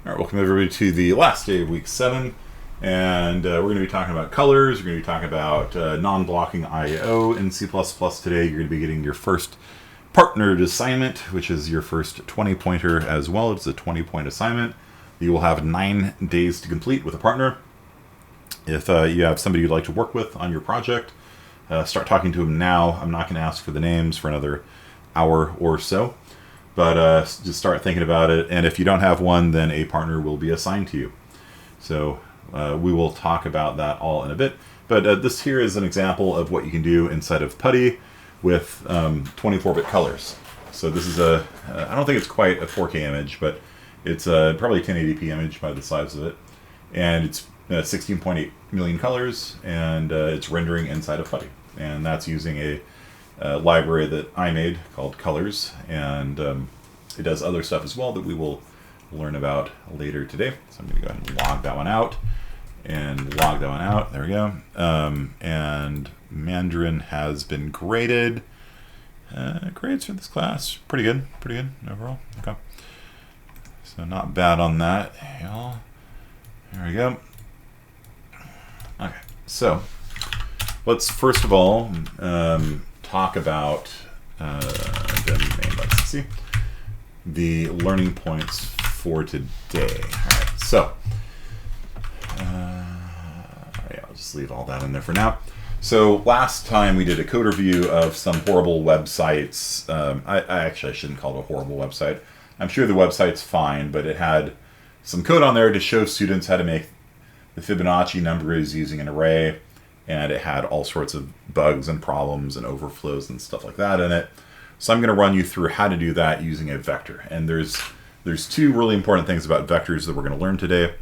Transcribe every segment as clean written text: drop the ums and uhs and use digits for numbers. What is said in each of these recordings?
All right, welcome everybody to the last day of week 7, and we're going to be talking about colors. We're going to be talking about non-blocking I/O in C++ today. You're going to be getting your first partnered assignment, which is your first 20-pointer as well. It's a 20-point assignment. You will have 9 days to complete with a partner. If you have somebody you'd like to work with on your project, start talking to them now. I'm not going to ask for the names for another hour or so. But just start thinking about it, and if you don't have one, then a partner will be assigned to you. So we will talk about that all in a bit. But this here is an example of what you can do inside of PuTTY with 24-bit colors. So this is I don't think it's quite a 4K image, but it's probably a 1080p image by the size of it. And it's 16.8 million colors, and it's rendering inside of PuTTY. And that's using a library that I made called Colors, and it does other stuff as well that we will learn about later today. So I'm going to go ahead and log that one out and log that one out. There we go. And Mandarin has been graded. Grades for this class, pretty good overall. Okay, so not bad on that. Y'all. There we go. Okay, so let's first of all talk about the learning points for today. All right, so yeah, I'll just leave all that in there for now. So last time we did a code review of some horrible websites. I shouldn't call it a horrible website. I'm sure the website's fine, but it had some code on there to show students how to make the Fibonacci numbers using an array. And it had all sorts of bugs and problems and overflows and stuff like that in it. So I'm going to run you through how to do that using a vector. And there's 2 really important things about vectors that we're going to learn today,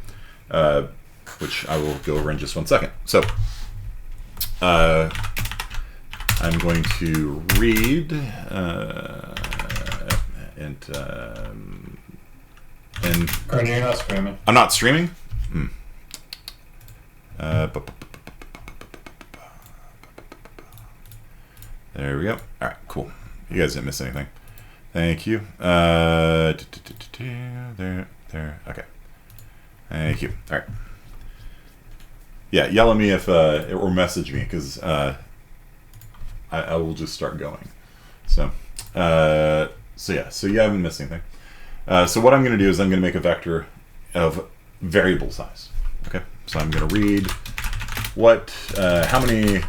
which I will go over in just one second. So I'm going to read and you're not streaming. I'm not streaming? There we go. All right, cool. You guys didn't miss anything. Thank you. There. Okay. Thank you. All right. Yeah, yell at me if or message me, because I will just start going. So yeah. So you haven't missed anything. So what I'm going to do is I'm going to make a vector of variable size. Okay. So I'm going to read how many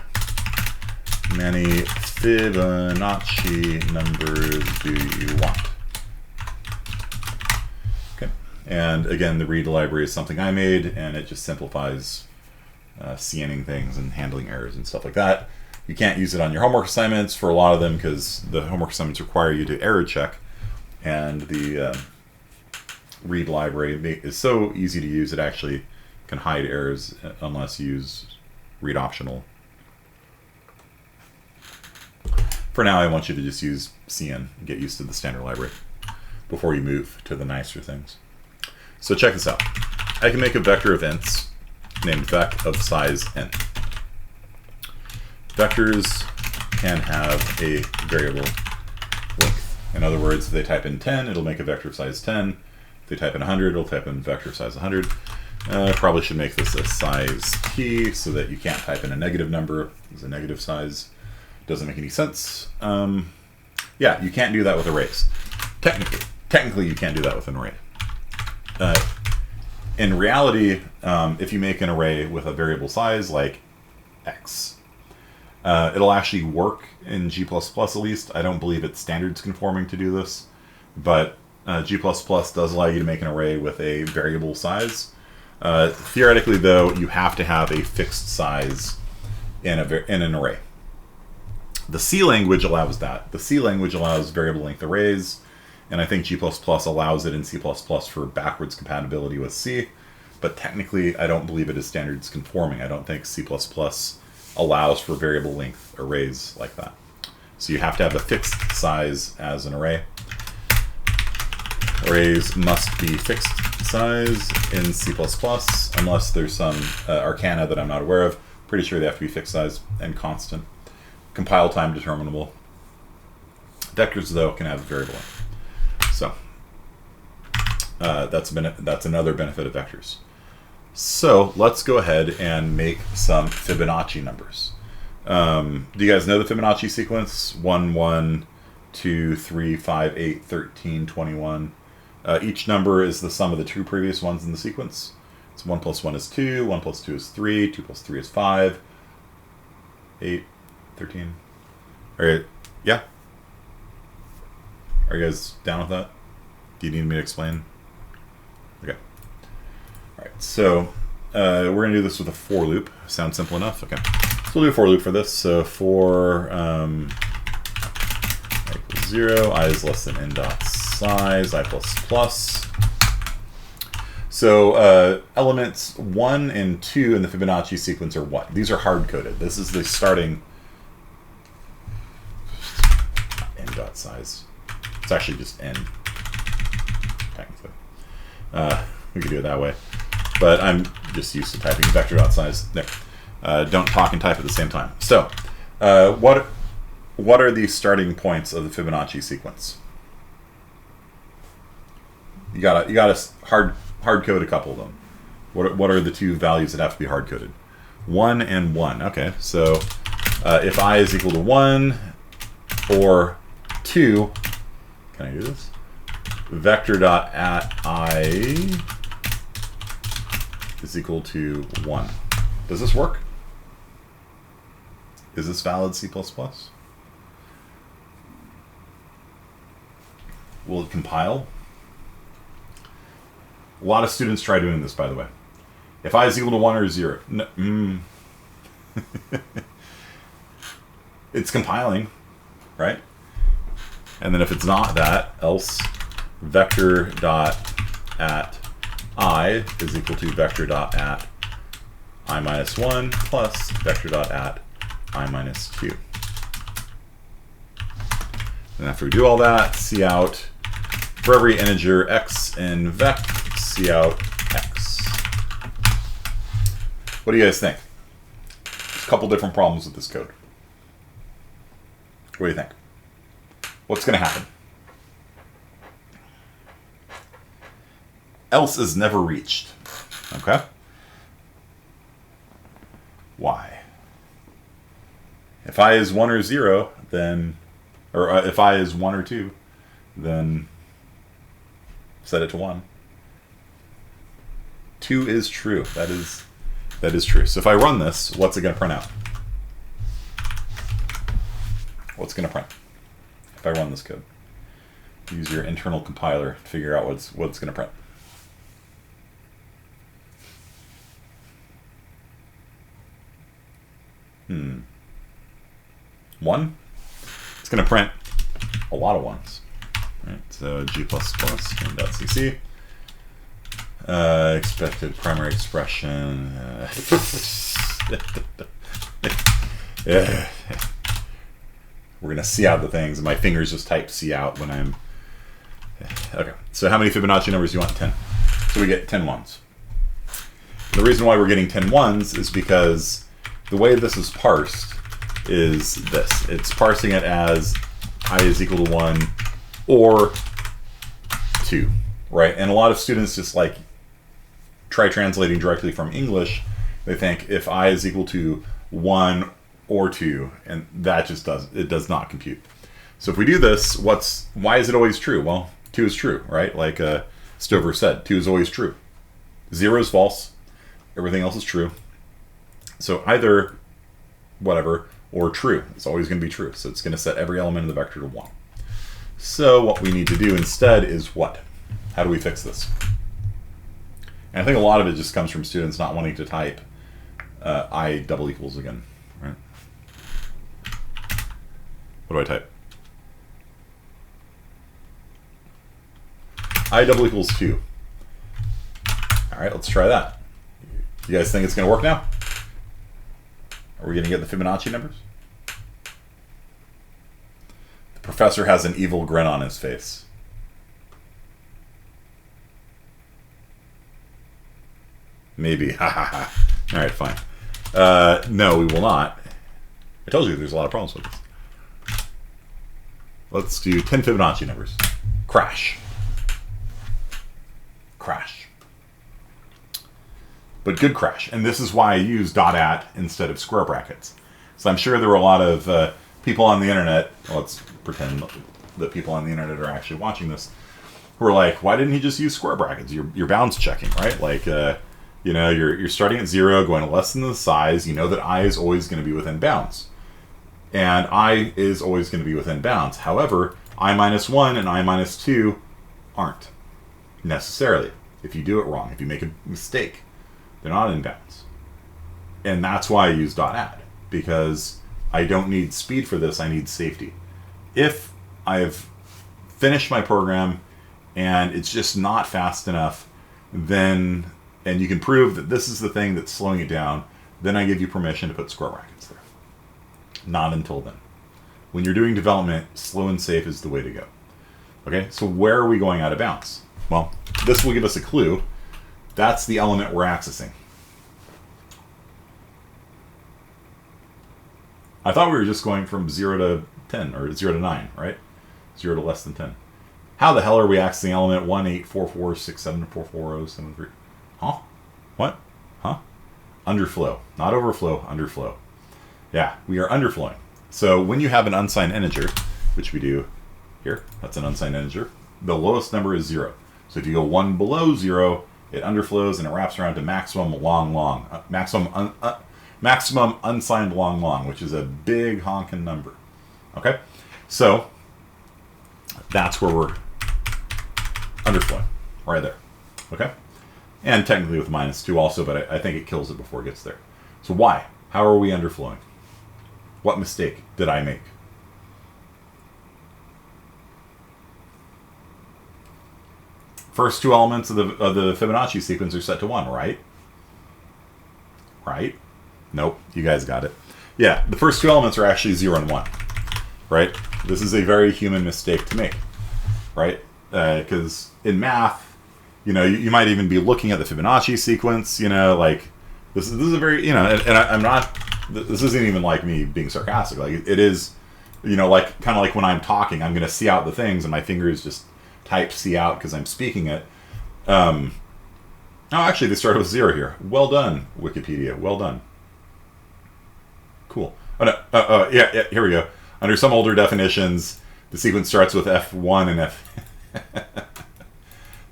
Fibonacci numbers do you want? Okay, and again, the read library is something I made, and it just simplifies scanning things and handling errors and stuff like that. You can't use it on your homework assignments for a lot of them because the homework assignments require you to error check, and the read library is so easy to use it actually can hide errors unless you use read optional. For now, I want you to just use CN, get used to the standard library before you move to the nicer things. So check this out. I can make a vector of ints named vec of size n. Vectors can have a variable length. In other words, if they type in 10, it'll make a vector of size 10. If they type in 100, it'll type in vector of size 100. Probably should make this a size t so that you can't type in a negative number. It's a negative size. Doesn't make any sense. Yeah, you can't do that with arrays. Technically, you can't do that with an array. In reality, if you make an array with a variable size like x, it'll actually work in G++ at least. I don't believe it's standards conforming to do this, but G++ does allow you to make an array with a variable size. Theoretically, though, you have to have a fixed size in an array. The C language allows that. The C language allows variable length arrays, and I think G++ allows it in C++ for backwards compatibility with C, but technically I don't believe it is standards conforming. I don't think C++ allows for variable length arrays like that. So you have to have a fixed size as an array. Arrays must be fixed size in C++ unless there's some arcana that I'm not aware of. Pretty sure they have to be fixed size and constant. Compile time determinable. Vectors, though, can have a variable length. So That's another benefit of vectors. So let's go ahead and make some Fibonacci numbers. Do you guys know the Fibonacci sequence? 1, 1, 2, 3, 5, 8, 13, 21. Each number is the sum of the two previous ones in the sequence. So 1 plus 1 is 2, 1 plus 2 is 3, 2 plus 3 is 5, 8, 13. All right, yeah? Are you guys down with that? Do you need me to explain? Okay. All right, so we're going to do this with a for loop. Sounds simple enough? Okay. So we'll do a for loop for this. So for I equals 0, I is less than n dot size, I plus plus. So elements 1 and 2 in the Fibonacci sequence are what? These are hard-coded. This is the starting n dot size. It's actually just n, technically. We could do it that way. But I'm just used to typing vector dot size. There. Don't talk and type at the same time. So, what are the starting points of the Fibonacci sequence? You gotta hard code a couple of them. What are the two values that have to be hard coded? 1 and 1. Okay, so if I is equal to 1 or 2, can I do this? Vector dot at I is equal to 1. Does this work? Is this valid C++? Will it compile? A lot of students try doing this, by the way. If I is equal to 1 or 0, no, it's compiling, right? And then if it's not that, else vector dot at I is equal to vector dot at I minus 1 plus vector dot at I minus 2. And after we do all that, see out for every integer x in vec, see out x. What do you guys think? There's a couple different problems with this code. What do you think? What's going to happen? Else is never reached. Okay? Why? If I is 1 or 0, then, or if I is 1 or 2, then set it to 1. 2 is true. That is true. So if I run this, what's it going to print out? What's going to print? If I run this code, use your internal compiler to figure out what's going to print. One. It's going to print a lot of ones. Right, so g++.cc. Expected primary expression. Yeah. We're going to see out the things. My fingers just type see out when I'm... Okay, so how many Fibonacci numbers do you want? 10. So we get 10 ones. The reason why we're getting 10 ones is because the way this is parsed is this. It's parsing it as I is equal to 1 or 2, right? And a lot of students just like try translating directly from English. They think if I is equal to 1 or 2, and that just does not compute. So if we do this, why is it always true? Well, 2 is true, right? Like Stover said, 2 is always true. 0 is false. Everything else is true. So either whatever or true. It's always going to be true. So it's going to set every element in the vector to 1. So what we need to do instead is what? How do we fix this? And I think a lot of it just comes from students not wanting to type I double equals again, right? What do I type? I double equals 2. All right, let's try that. You guys think it's going to work now? Are we going to get the Fibonacci numbers? The professor has an evil grin on his face. Maybe. Ha ha ha. All right, fine. No, we will not. I told you there's a lot of problems with this. Let's do 10 Fibonacci numbers. Crash. crash. But good crash. And this is why I use .at instead of square brackets. So I'm sure there were a lot of people on the internet, let's pretend that people on the internet are actually watching this, who are like, why didn't he just use square brackets? You're bounds checking, right? Like, you know, you're starting at 0, going less than the size. You know that I is always going to be within bounds. And I is always going to be within bounds. However, I minus 1 and I minus 2 aren't necessarily. If you do it wrong, if you make a mistake, they're not in bounds. And that's why I use .add, because I don't need speed for this, I need safety. If I've finished my program and it's just not fast enough, then, and you can prove that this is the thing that's slowing it down, then I give you permission to put square brackets there. Not until then. When you're doing development, slow and safe is the way to go. Okay, so where are we going out of bounds? Well, this will give us a clue. That's the element we're accessing. I thought we were just going from 0 to 10, or 0 to 9, right? 0 to less than 10. How the hell are we accessing element 18446744073? Huh? What? Huh? Underflow. Not overflow, underflow. Yeah, we are underflowing. So when you have an unsigned integer, which we do here, that's an unsigned integer, the lowest number is 0. So if you go 1 below 0, it underflows and it wraps around to maximum maximum unsigned long, which is a big honking number. Okay? So that's where we're underflowing, right there. Okay? And technically with minus 2 also, but I think it kills it before it gets there. So why? How are we underflowing? What mistake did I make? First two elements of the Fibonacci sequence are set to 1, right? Right? Nope, you guys got it. Yeah, the first two elements are actually 0 and 1, right? This is a very human mistake to make, right? Because in math, you know, you might even be looking at the Fibonacci sequence, you know, like, this is a very, you know, and I'm not, this isn't even like me being sarcastic. Like, it is, you know, like, kind of like when I'm talking, I'm going to see out the things and my fingers just type see out because I'm speaking it. Oh, actually, they started with 0 here. Well done, Wikipedia. Well done. Cool. Oh, no. Yeah, here we go. Under some older definitions, the sequence starts with F1 and F...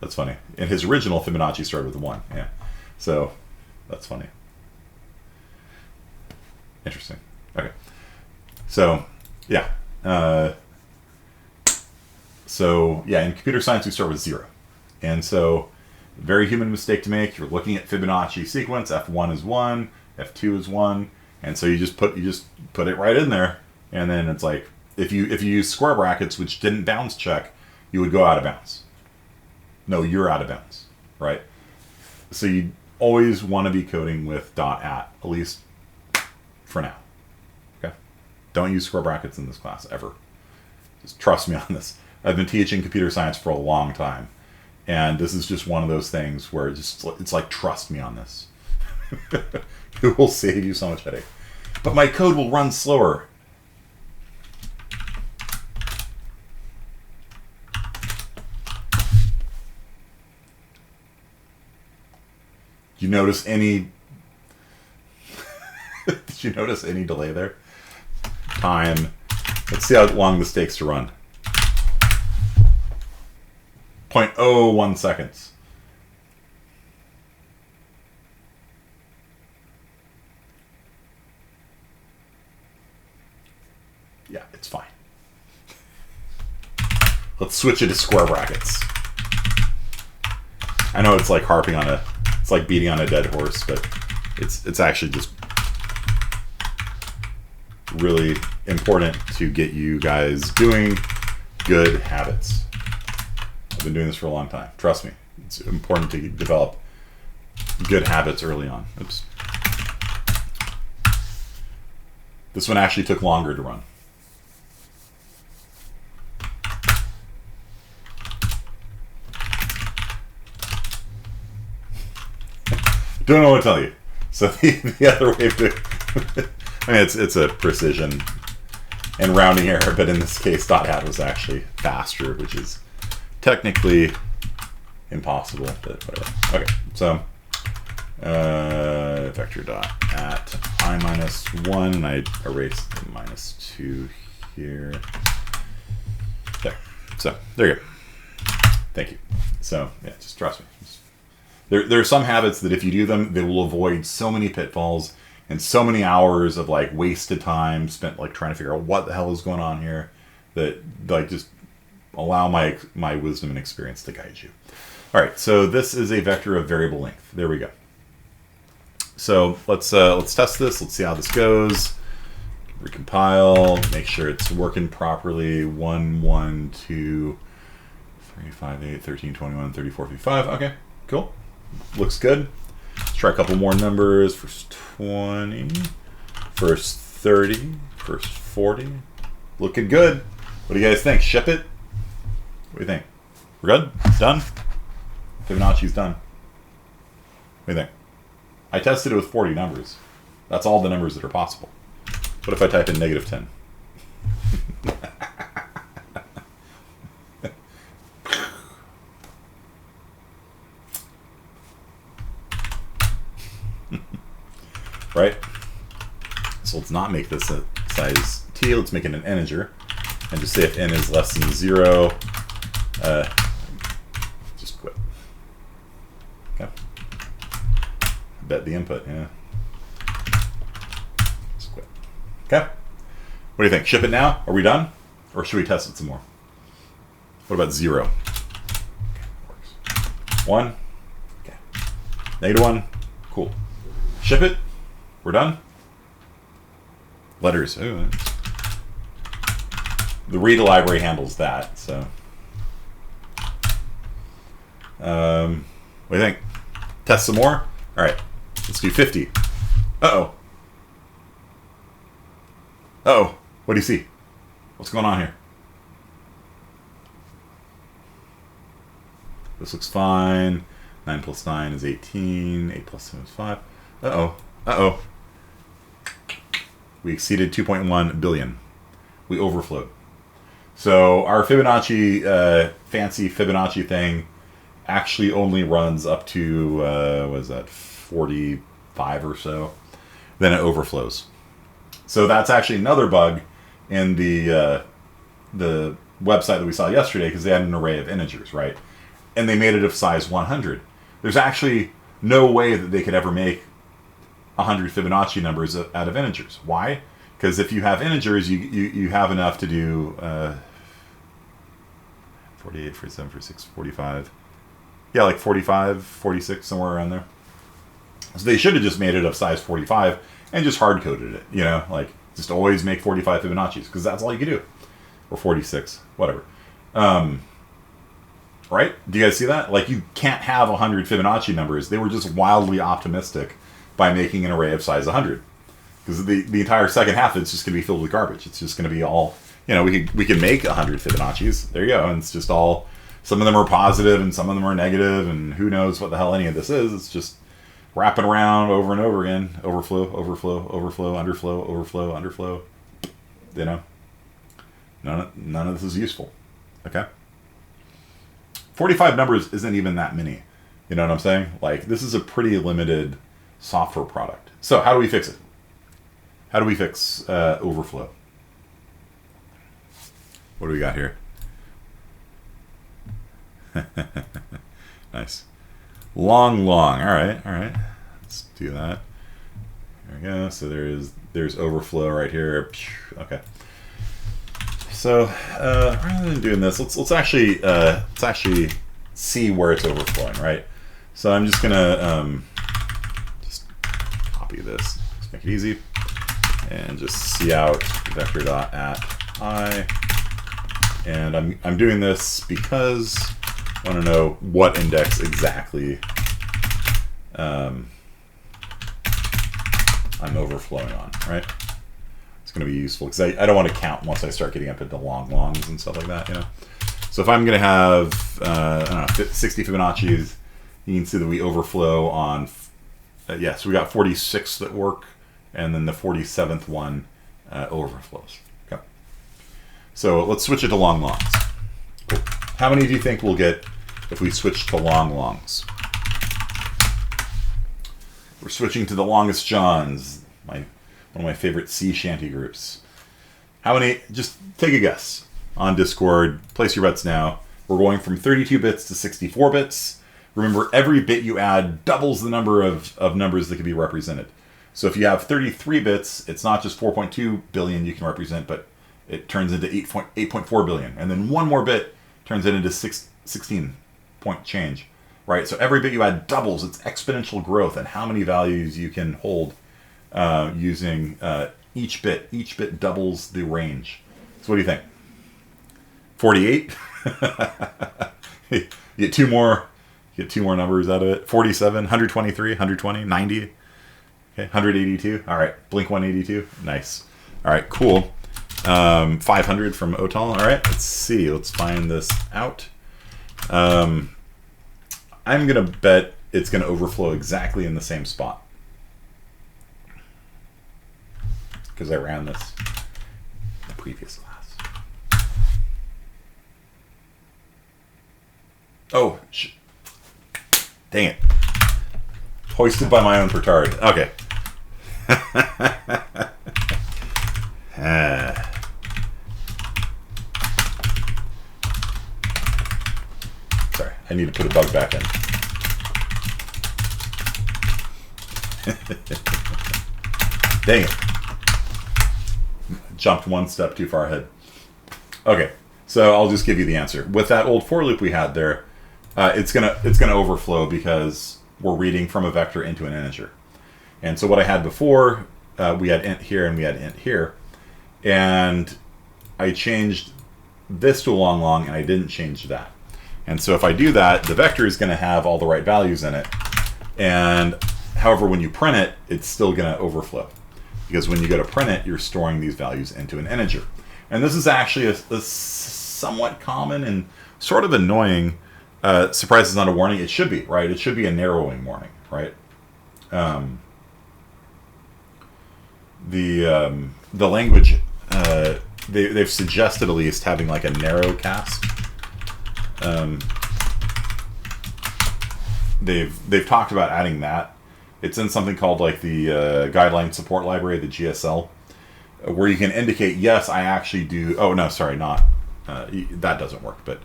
That's funny. In his original, Fibonacci started with 1. Yeah. So, that's funny. Interesting. Okay. So, yeah. In computer science, we start with 0. And so, very human mistake to make. You're looking at Fibonacci sequence. F1 is 1. F2 is 1. And so you just put it right in there. And then it's like, if you use square brackets, which didn't bounds check, you would go out of bounds. No, you're out of bounds, right? So you always want to be coding with .at least for now. Okay? Don't use square brackets in this class, ever. Just trust me on this. I've been teaching computer science for a long time. And this is just one of those things where it's like, trust me on this. It will save you so much headache. But my code will run slower. You notice any... Did you notice any delay there? Time. Let's see how long this takes to run. 0.01 seconds. Yeah, it's fine. Let's switch it to square brackets. I know it's like harping on it's like beating on a dead horse, but it's actually just really important to get you guys doing good habits. I've been doing this for a long time. Trust me, it's important to develop good habits early on. Oops. This one actually took longer to run. Don't know what to tell you. So the other way of doing I mean, it's a precision and rounding error, but in this case, .hat was actually faster, which is technically impossible, but whatever. Okay, so vector dot at I minus 1, and I erased the -2 here. There. So there you go. Thank you. So yeah, just trust me. There are some habits that if you do them, they will avoid so many pitfalls and so many hours of like wasted time spent like trying to figure out what the hell is going on here, that like just allow my wisdom and experience to guide you. All right, so this is a vector of variable length. There we go. So let's test this. Let's see how this goes. Recompile, make sure it's working properly. 1, 1, 2, 3, 5, 8, 13, 21, 34, 55. Okay, cool. Looks good. Let's try a couple more numbers. First 20, first 30, first 40. Looking good. What do you guys think? Ship it? What do you think? We're good? It's done? Fibonacci's done. What do you think? I tested it with 40 numbers. That's all the numbers that are possible. What if I type in -10? Right? So let's not make this a size t. Let's make it an integer. And just say if n is less than 0, just quit. Okay. Bet the input, yeah. Just quit. Okay. What do you think? Ship it now? Are we done? Or should we test it some more? What about 0? Okay, works. 1. Okay. -1. Cool. Ship it. We're done. Letters. Ooh, the read library handles that, so. What do you think? Test some more? All right. Let's do 50. Uh-oh. Uh-oh. What do you see? What's going on here? This looks fine. 9 plus 9 is 18. 8 plus 7 is 5. Uh-oh. Uh-oh. We exceeded 2.1 billion. We overflowed. So our Fibonacci, fancy Fibonacci thing actually only runs up to, what is that, 45 or so. Then it overflows. So that's actually another bug in the website that we saw yesterday, because they had an array of integers, right? And they made it of size 100. There's actually no way that they could ever make 100 Fibonacci numbers out of integers. Why? Because if you have integers, you have enough to do 48, 47, 46, 45. Yeah, like 45, 46, somewhere around there. So they should have just made it of size 45 and just hard-coded it, you know? Like, just always make 45 Fibonacci's, because that's all you can do. Or 46, whatever. Right? Do you guys see that? Like, you can't have 100 Fibonacci numbers. They were just wildly optimistic by making an array of size 100. Because the entire second half, it's just going to be filled with garbage. It's just going to be all, you know, we can make 100 Fibonacci's. There you go. And it's just all, some of them are positive and some of them are negative, and who knows what the hell any of this is. It's just wrapping around over and over again. Overflow, overflow, overflow, underflow, overflow, underflow. You know, none of this is useful. Okay? 45 numbers isn't even that many. You know what I'm saying? Like, this is a pretty limited software product. So how do we fix it? How do we fix overflow? What do we got here? Nice. Long. All right. Let's do that. There we go. So there's overflow right here. Okay. So rather than doing this, let's actually see where it's overflowing, right? So I'm just gonna just copy this. Let's make it easy, and just see out vector dot at I. And I'm doing this because I want to know what index exactly I'm overflowing on, right? It's going to be useful because I don't want to count once I start getting up into longs and stuff like that, you know. So if I'm going to have I don't know, 60 Fibonacci's, you can see that we overflow on. So we got 46 that work, and then the 47th one overflows. Okay. So let's switch it to longs. Cool. How many do you think will get if we switch to long longs? We're switching to the longest johns, one of my favorite sea shanty groups. How many? Just take a guess on Discord. Place your bets now. We're going from 32 bits to 64 bits. Remember, every bit you add doubles the number of numbers that can be represented. So if you have 33 bits, it's not just 4.2 billion you can represent, but it turns into 8.4 billion. And then one more bit turns it into 16 point change, right? So every bit you add doubles. It's exponential growth and how many values you can hold using each bit. Each bit doubles the range. So what do you think? 48? You get two more numbers out of it. 47, 123, 120, 90. Okay, 182. All right, Blink 182. Nice. All right, cool. 500 from Otal. All right, let's see. Let's find this out. I'm going to bet it's going to overflow exactly in the same spot. Because I ran this in the previous class. Oh, dang it. Hoisted by my own petard. Okay. Sorry, I need to put a bug back in. Dang it. Jumped one step too far ahead. Okay, so I'll just give you the answer. With that old for loop we had there, it's gonna overflow because we're reading from a vector into an integer. And so what I had before, we had int here and we had int here, and I changed this to a long long and I didn't change that. And so if I do that, the vector is going to have all the right values in it. And however, when you print it, it's still going to overflow. Because when you go to print it, you're storing these values into an integer. And this is actually a somewhat common and sort of annoying surprise is not a warning. It should be, right? It should be a narrowing warning, right? The language, they've suggested at least having like a narrow cast. They've talked about adding that. It's in something called like the Guideline Support Library, the GSL, where you can indicate, yes, I actually do. Oh, no, sorry, not. That doesn't work. But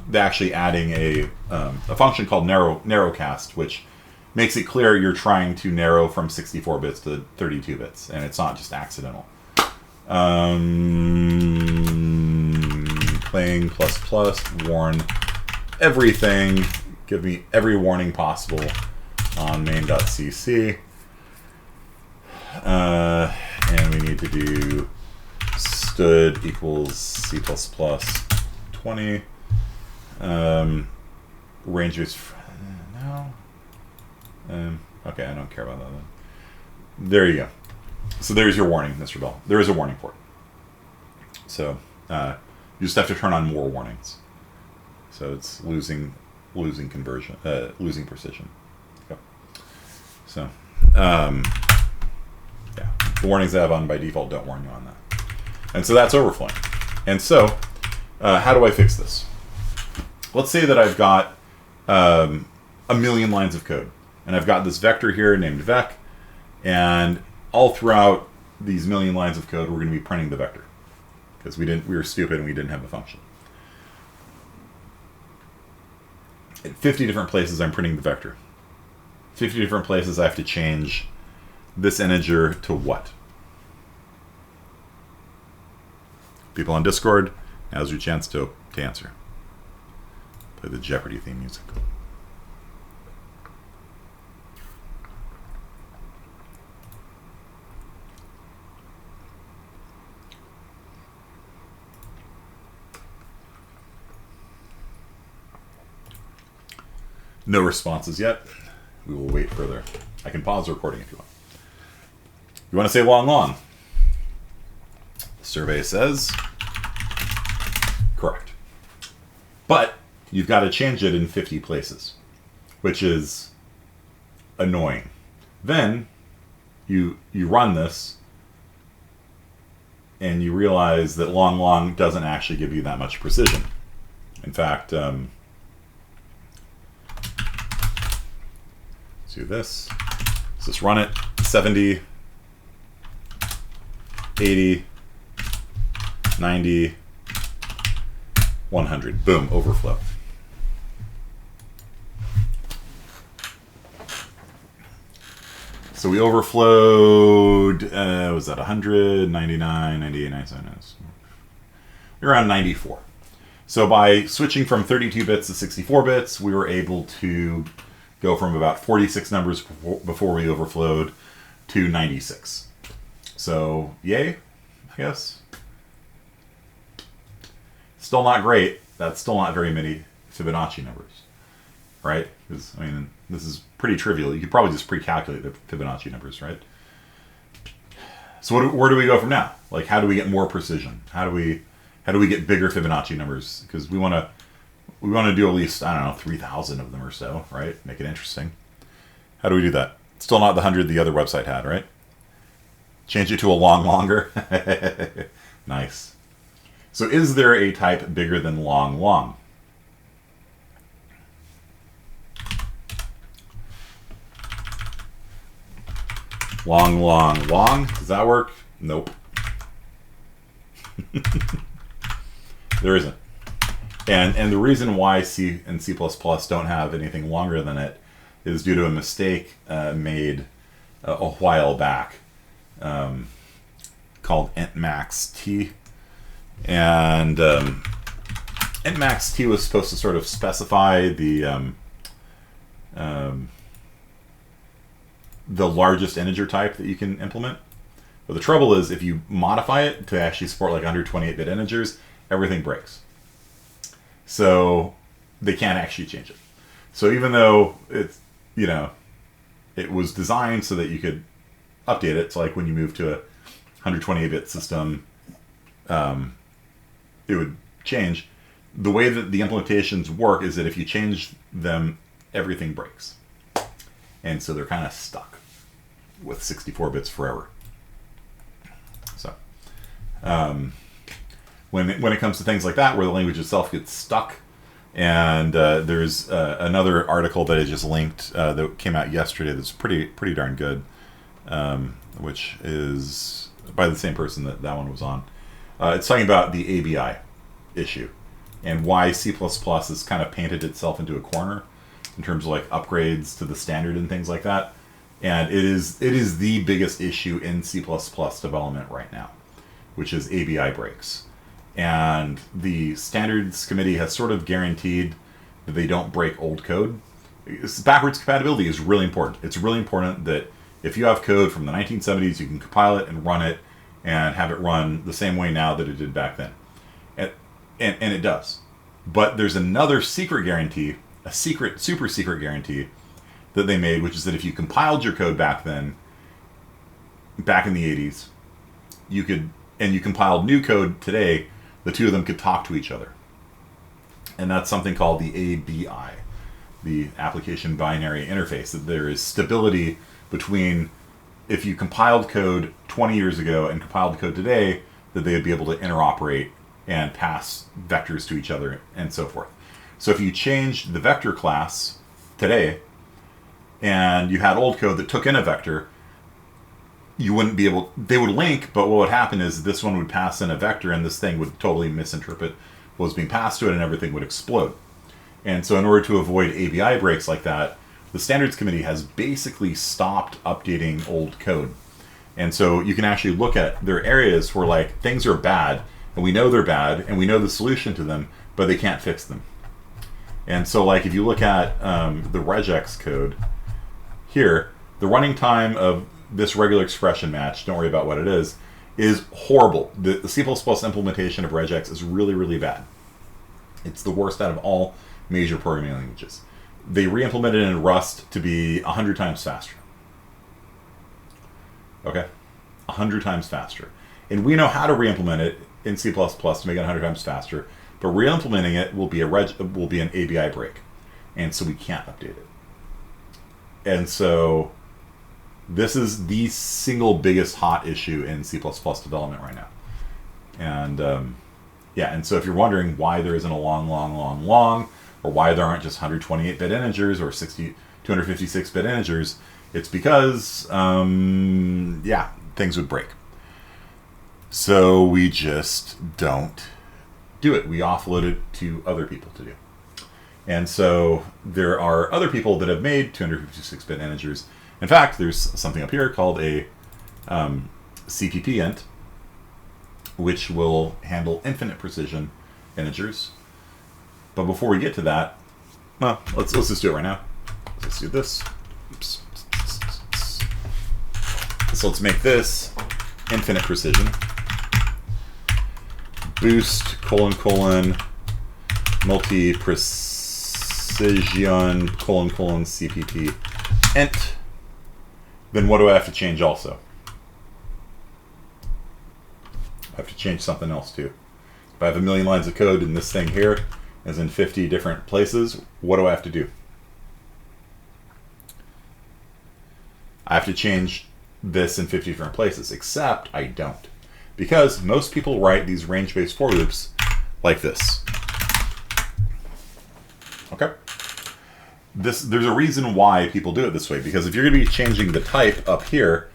they're actually adding a function called narrowcast, which makes it clear you're trying to narrow from 64 bits to 32 bits, and it's not just accidental. Playing + warn everything. Give me every warning possible on main.cc. And we need to do stud equals C++ 20. Range is no. Okay, I don't care about that then. There you go. So there's your warning, Mr. Bell. There is a warning port. So you just have to turn on more warnings. So it's losing conversion, losing precision. Yep. So yeah, the warnings I have on by default don't warn you on that. And so that's overflowing. And so how do I fix this? Let's say that I've got a million lines of code, and I've got this vector here named vec, and all throughout these million lines of code, we're going to be printing the vector because we were stupid and we didn't have a function. At 50 different places, I'm printing the vector. 50 different places, I have to change this integer to what? People on Discord, now's your chance to answer. Play the Jeopardy theme music. No responses yet. We will wait further. I can pause the recording if you want. You want to say long, long? The survey says correct. But you've got to change it in 50 places, which is annoying. Then you run this and you realize that long, long doesn't actually give you that much precision. In fact, Let's do this. Let's just run it. 70, 80, 90, 100. Boom, overflow. So we overflowed, was that 100, 99, 98, 97, around 94. So by switching from 32 bits to 64 bits, we were able to go from about 46 numbers before we overflowed to 96. So, yay, I guess. Still not great. That's still not very many Fibonacci numbers, right? Because, I mean, this is pretty trivial. You could probably just pre-calculate the Fibonacci numbers, right? So where do we go from now? Like, how do we get more precision? How do we get bigger Fibonacci numbers? Because we want to do at least, I don't know, 3,000 of them or so, right? Make it interesting. How do we do that? Still not the 100 the other website had, right? Change it to a longer. Nice. So is there a type bigger than long? Long. Does that work? Nope. There isn't. And the reason why C and C++ don't have anything longer than it is due to a mistake made a while back called intmaxt. And intmaxt was supposed to sort of specify the largest integer type that you can implement. But the trouble is, if you modify it to actually support like 128-bit integers, everything breaks. So they can't actually change it. So even though it's, it was designed so that you could update it, so like when you move to a 128-bit system, it would change. The way that the implementations work is that if you change them, everything breaks. And so they're kind of stuck with 64 bits forever. So when it comes to things like that, where the language itself gets stuck, and there's another article that I just linked that came out yesterday that's pretty darn good, which is by the same person that one was on. It's talking about the ABI issue and why C++ has kind of painted itself into a corner in terms of like upgrades to the standard and things like that. And it is the biggest issue in C++ development right now, which is ABI breaks. And the standards committee has sort of guaranteed that they don't break old code. Backwards compatibility is really important. It's really important that if you have code from the 1970s, you can compile it and run it and have it run the same way now that it did back then. And it does. But there's another secret guarantee, a super secret guarantee that they made, which is that if you compiled your code back then, back in the 80s, you compiled new code today, the two of them could talk to each other. And that's something called the ABI, the Application Binary Interface, that there is stability between if you compiled code 20 years ago and compiled code today, that they would be able to interoperate and pass vectors to each other and so forth. So if you changed the vector class today and you had old code that took in a vector, you wouldn't be able, they would link, but what would happen is this one would pass in a vector and this thing would totally misinterpret what was being passed to it and everything would explode. And so in order to avoid ABI breaks like that, the standards committee has basically stopped updating old code. And so you can actually look at their areas where like things are bad and we know they're bad and we know the solution to them, but they can't fix them. And so like if you look at the regex code here, the running time of this regular expression match, don't worry about what it is horrible. The C++ implementation of regex is really, really bad. It's the worst out of all major programming languages. They re-implemented it in Rust to be 100 times faster. Okay? 100 times faster. And we know how to re-implement it in C++ to make it 100 times faster, but re-implementing it will be an ABI break. And so we can't update it. And so this is the single biggest hot issue in C++ development right now. And and so if you're wondering why there isn't a long, or why there aren't just 128-bit integers or 256-bit integers, it's because, yeah, things would break. So we just don't do it. We offload it to other people to do. And so there are other people that have made 256-bit integers. In fact, there's something up here called a CPP int, which will handle infinite precision integers. But before we get to that, well, let's just do it right now. Let's do this. Oops. So let's make this infinite precision. Boost : multi-precision : CPP int. Then what do I have to change also? I have to change something else too. If I have a million lines of code and this thing here is in 50 different places, what do I have to do? I have to change this in 50 different places, except I don't. Because most people write these range-based for loops like this. Okay? There's a reason why people do it this way, because if you're going to be changing the type up here,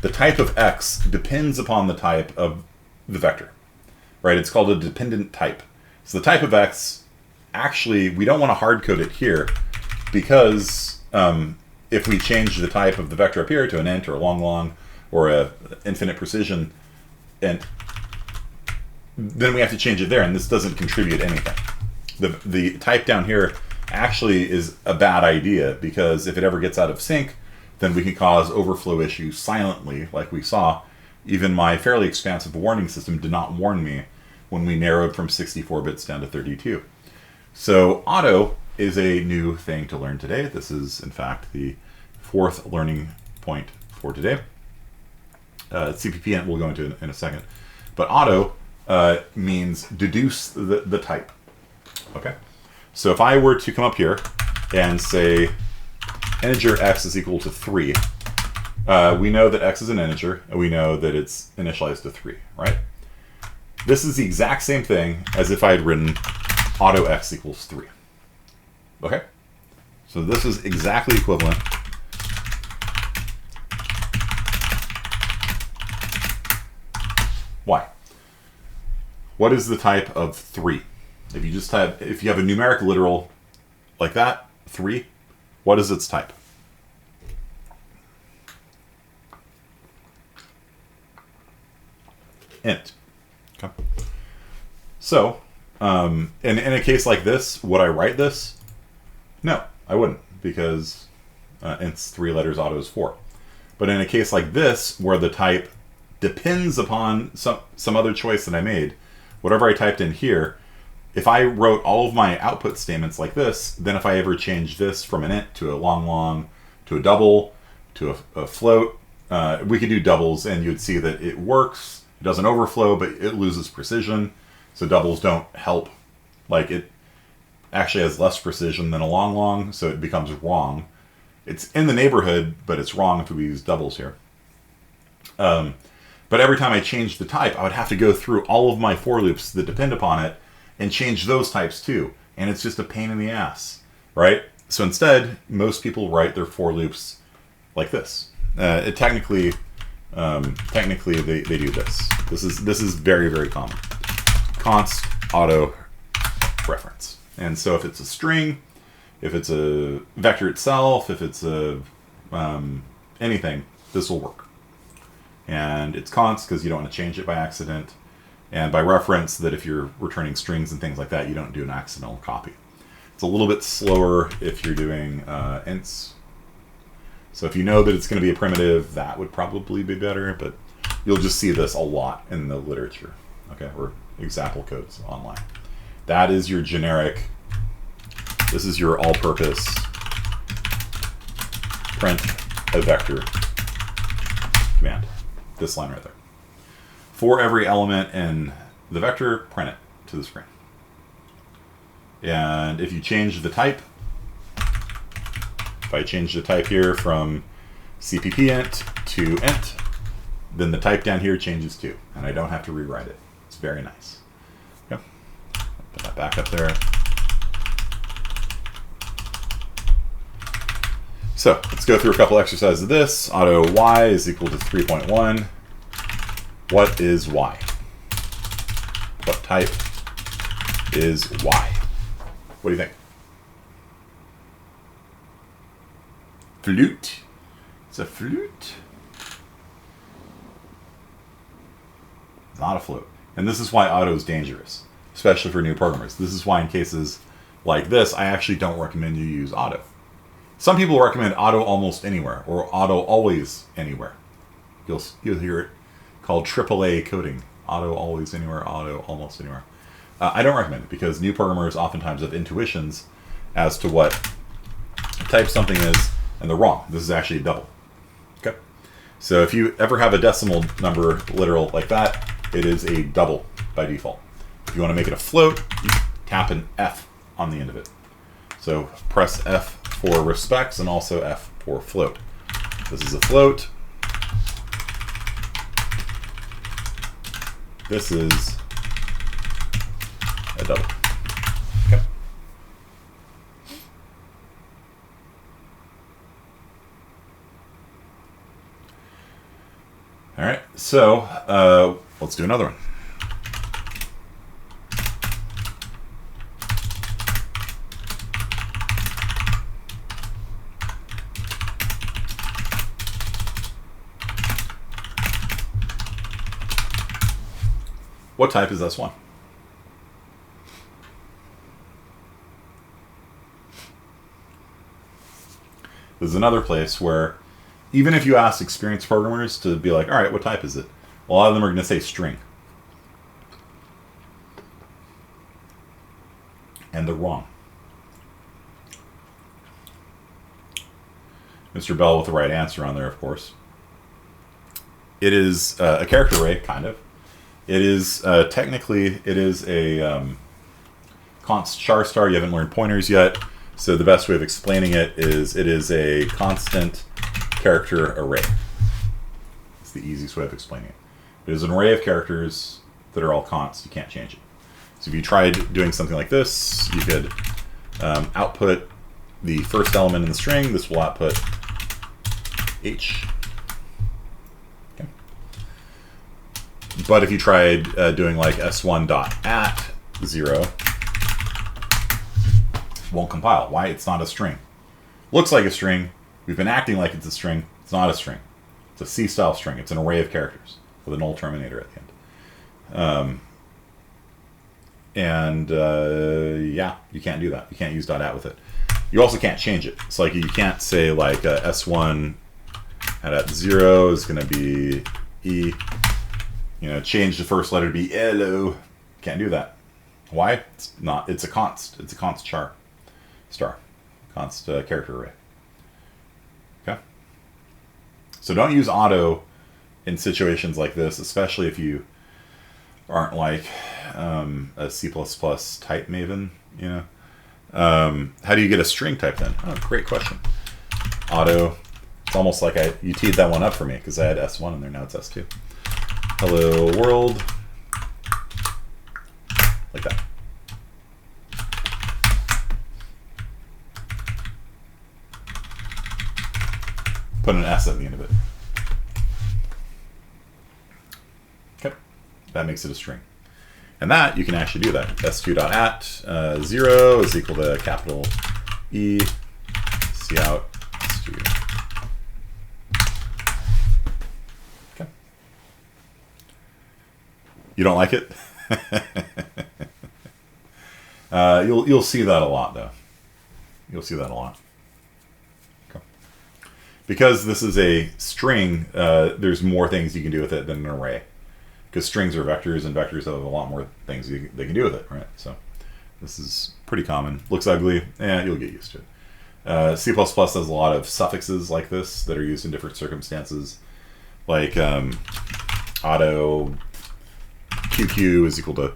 the type of x depends upon the type of the vector, right? It's called a dependent type. So the type of x, actually, we don't want to hard code it here, because if we change the type of the vector up here to an int or a long or a infinite precision int, then we have to change it there, and this doesn't contribute anything. The type down here actually is a bad idea, because if it ever gets out of sync, then we can cause overflow issues silently, like we saw. Even my fairly expansive warning system did not warn me when we narrowed from 64 bits down to 32. So auto is a new thing to learn today. This is, in fact, the 4th learning point for today. CPP int we'll go into in a second. But auto means deduce the type. Okay? So if I were to come up here and say integer x is equal to 3, we know that x is an integer, and we know that it's initialized to 3, right? This is the exact same thing as if I had written auto x equals 3. Okay? So this is exactly equivalent. Why? What is the type of 3? If you have a numeric literal like that, 3, what is its type? Int. Okay. So, in a case like this, would I write this? No, I wouldn't, because int's 3 letters, auto is 4. But in a case like this, where the type depends upon some other choice that I made, whatever I typed in here, if I wrote all of my output statements like this, then if I ever change this from an int to a long, to a double, to a float, we could do doubles, and you'd see that it works. It doesn't overflow, but it loses precision. So doubles don't help. Like, it actually has less precision than a long, so it becomes wrong. It's in the neighborhood, but it's wrong if we use doubles here. But every time I change the type, I would have to go through all of my for loops that depend upon it and change those types too. And it's just a pain in the ass, right? So instead, most people write their for loops like this. Technically, they do this. This is very, very common. Const auto reference. And so if it's a string, if it's a vector itself, if it's a anything, this will work. And it's const because you don't want to change it by accident. And by reference, that if you're returning strings and things like that, you don't do an accidental copy. It's a little bit slower if you're doing ints. So if you know that it's going to be a primitive, that would probably be better, but you'll just see this a lot in the literature, okay, or example codes online. That is your generic, this is your all-purpose print a vector command, this line right there. For every element in the vector, print it to the screen. And if you change the type, if I change the type here from CPP int to int, then the type down here changes too, and I don't have to rewrite it. It's very nice. Okay. Put that back up there. So let's go through a couple exercises of this. Auto y is equal to 3.1. What is y? What type is y? What do you think? Flute. It's a flute. It's not a float. And this is why auto is dangerous, especially for new programmers. This is why in cases like this, I actually don't recommend you use auto. Some people recommend auto almost anywhere or auto always anywhere. You'll hear it called AAA coding. Auto always anywhere, auto almost anywhere. I don't recommend it because new programmers oftentimes have intuitions as to what type something is, and they're wrong. This is actually a double. Okay. So if you ever have a decimal number literal like that, it is a double by default. If you want to make it a float, you tap an F on the end of it. So press F for respects and also F for float. This is a float. This is a double. Okay. All right, so let's do another one. What type is S1? This is another place where even if you ask experienced programmers to be like, all right, what type is it? A lot of them are going to say string. And they're wrong. Mr. Bell with the right answer on there, of course. It is a character array, kind of. It is technically, it is a const char star. You haven't learned pointers yet. So the best way of explaining it is a constant character array. It's the easiest way of explaining it. It is an array of characters that are all const. You can't change it. So if you tried doing something like this, you could output the first element in the string. This will output H. Okay. But if you tried doing like s1.at 0, it won't compile. Why? It's not a string. Looks like a string. We've been acting like it's a string. It's not a string. It's a C-style string. It's an array of characters with a null terminator at the end. Yeah, you can't do that. You can't use .at with it. You also can't change it. It's like you can't say like s1 at 0 is going to be E. You know, change the first letter to be L-O. Can't do that. Why? It's not. It's a const. It's a const char. Star. Const character array. Okay? So don't use auto in situations like this, especially if you aren't like a C++ type maven, you know? How do you get a string type then? Oh, great question. Auto. It's almost like you teed that one up for me because I had S1 in there, now it's S2. Hello world. Like that. Put an S at the end of it. Okay. That makes it a string. And that, you can actually do that. s2.at 0 is equal to capital E, cout, s2. Okay. You don't like it? You'll see that a lot, though. You'll see that a lot. Okay. Because this is a string, there's more things you can do with it than an array. Because strings are vectors, and vectors have a lot more things they can do with it, right? So this is pretty common. Looks ugly, you'll get used to it. C++ has a lot of suffixes like this that are used in different circumstances. Like auto QQ is equal to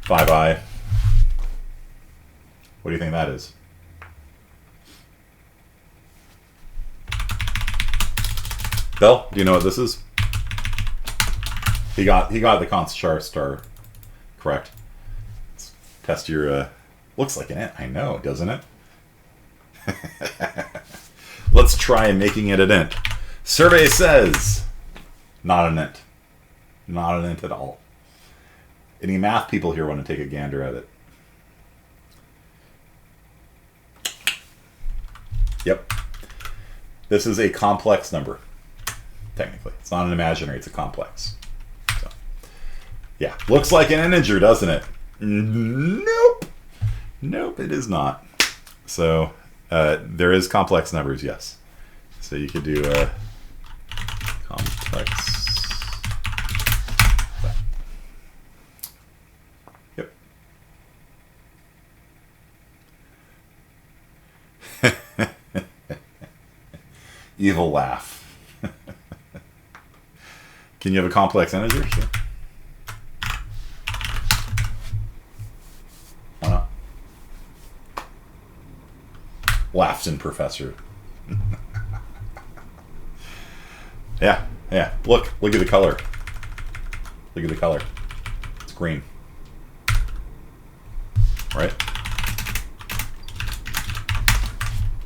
5i. What do you think that is? Bell, do you know what this is? He got the const char star correct. Let's test your looks like an int. I know, doesn't it? Let's try making it an int. Survey says not an int. Not an int at all. Any math people here want to take a gander at it? Yep. This is a complex number, technically. It's not an imaginary, it's a complex. So, yeah, looks like an integer, doesn't it? Nope. Nope, it is not. So, there is complex numbers, yes. So you could do a complex. Yep. Evil laugh. Can you have a complex integer? Sure. Why not? Laughton professor. Yeah, yeah. Look at the color. Look at the color. It's green. Right?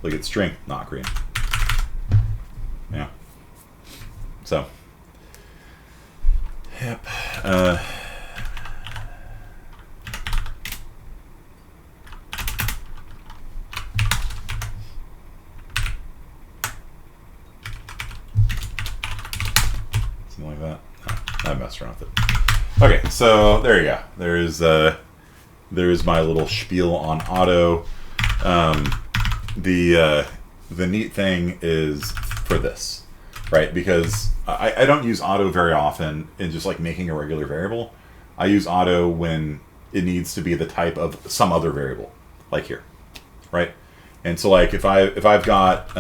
Look at string, not green. Yeah. So. Yep. Something like that. No, I messed around with it. Okay, so there you go. There's my little spiel on auto. The neat thing is for this, right? Because I don't use auto very often in just like making a regular variable. I use auto when it needs to be the type of some other variable, like here, right? And so like if I've got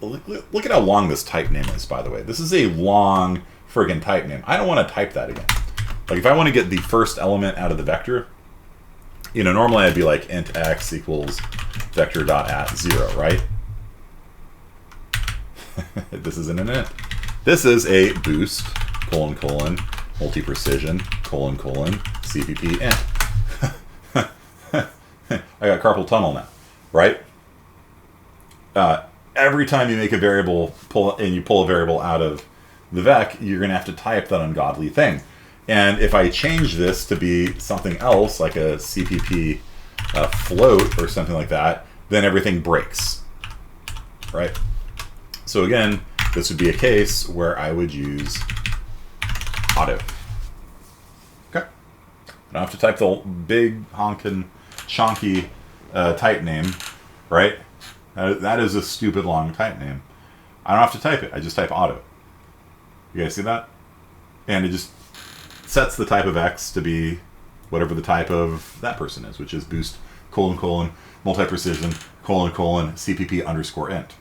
look at how long this type name is, by the way. This is a long friggin' type name. I don't want to type that again. Like if I want to get the first element out of the vector, you know, normally I'd be like int x equals vector dot at 0, right? This isn't an int. This is a boost multi-precision CPP int. I got carpal tunnel now, right? Every time you make a variable pull a variable out of the vec, you're going to have to type that ungodly thing. And if I change this to be something else, like a CPP float or something like that, then everything breaks, right? So again, this would be a case where I would use auto. Okay. I don't have to type the big honkin' chonky type name, right? That is a stupid long type name. I don't have to type it. I just type auto. You guys see that? And it just sets the type of X to be whatever the type of that person is, which is boost multi-precision CPP underscore int.